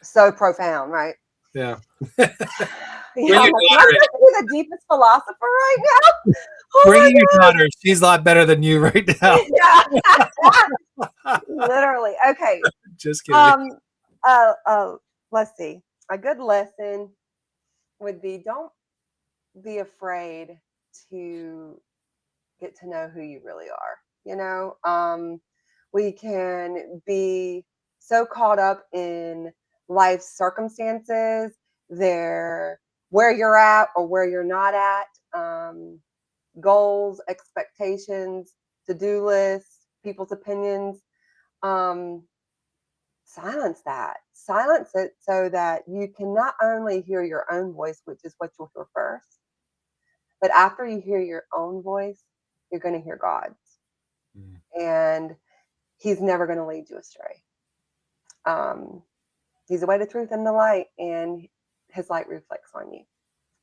so profound, right? Yeah. Yeah, Bring I'm your like, am I daughter in. supposed to be the deepest philosopher right now? Bring Oh in your daughter. She's a lot better than you right now. my God. Yeah. Literally. Okay. Just kidding. Um let's see. A good lesson would be don't be afraid to get to know who you really are. We can be so caught up in life's circumstances, there where you're at or where you're not at, goals, expectations, to-do lists, people's opinions. Um, Silence that. Silence it so that you can not only hear your own voice, which is what you'll hear first, but after you hear your own voice, you're going to hear God's. Mm. And He's never going to lead you astray. Um, he's the way, the truth, and the light, and His light reflects on you.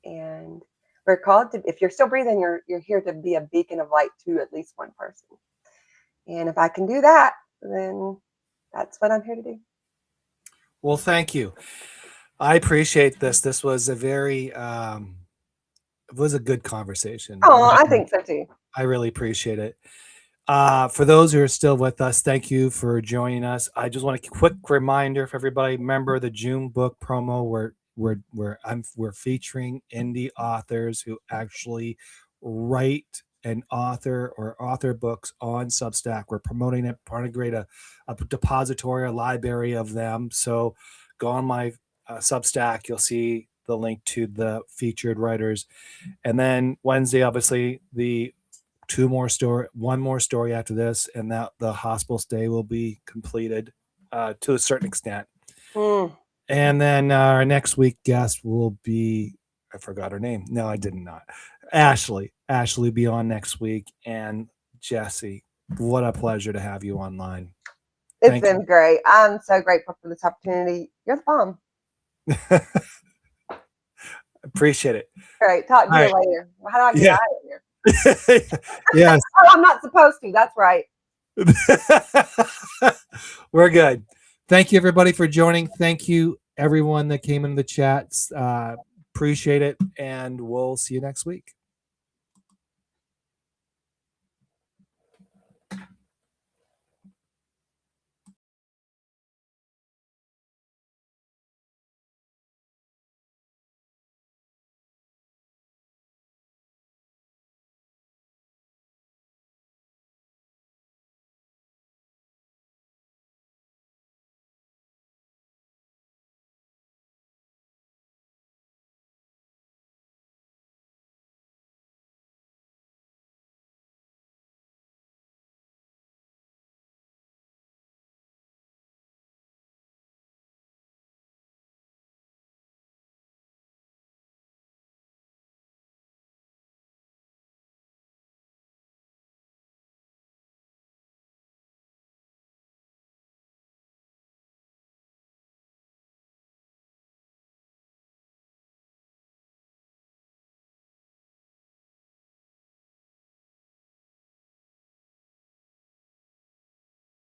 And we're called to, if you're still breathing, you're here to be a beacon of light to at least one person. And if I can do that, then that's what I'm here to do. Well, thank you. I appreciate this. This was a very it was a good conversation. Oh, I think so too. I really appreciate it. For those who are still with us, thank you for joining us. I just want a quick reminder for everybody. Remember the June book promo where we're featuring indie authors who actually write an author or author books on Substack. We're promoting it, trying to create a depository, a library of them. So go on my Substack, you'll see the link to the featured writers. And then Wednesday, obviously, one more story after this, and that the hospital stay will be completed to a certain extent. Mm. And then our next week guest will be, I forgot her name. No, I did not. Ashley. Ashley will be on next week. And Jesse, what a pleasure to have you online. It's been great. I'm so grateful for this opportunity. You're the bomb. Appreciate it. Great. Talk to you later. How do I get out of here? Yes. Oh, I'm not supposed to. That's right. We're good. Thank you, everybody, for joining. Thank you, everyone that came into the chats. Appreciate it. And we'll see you next week.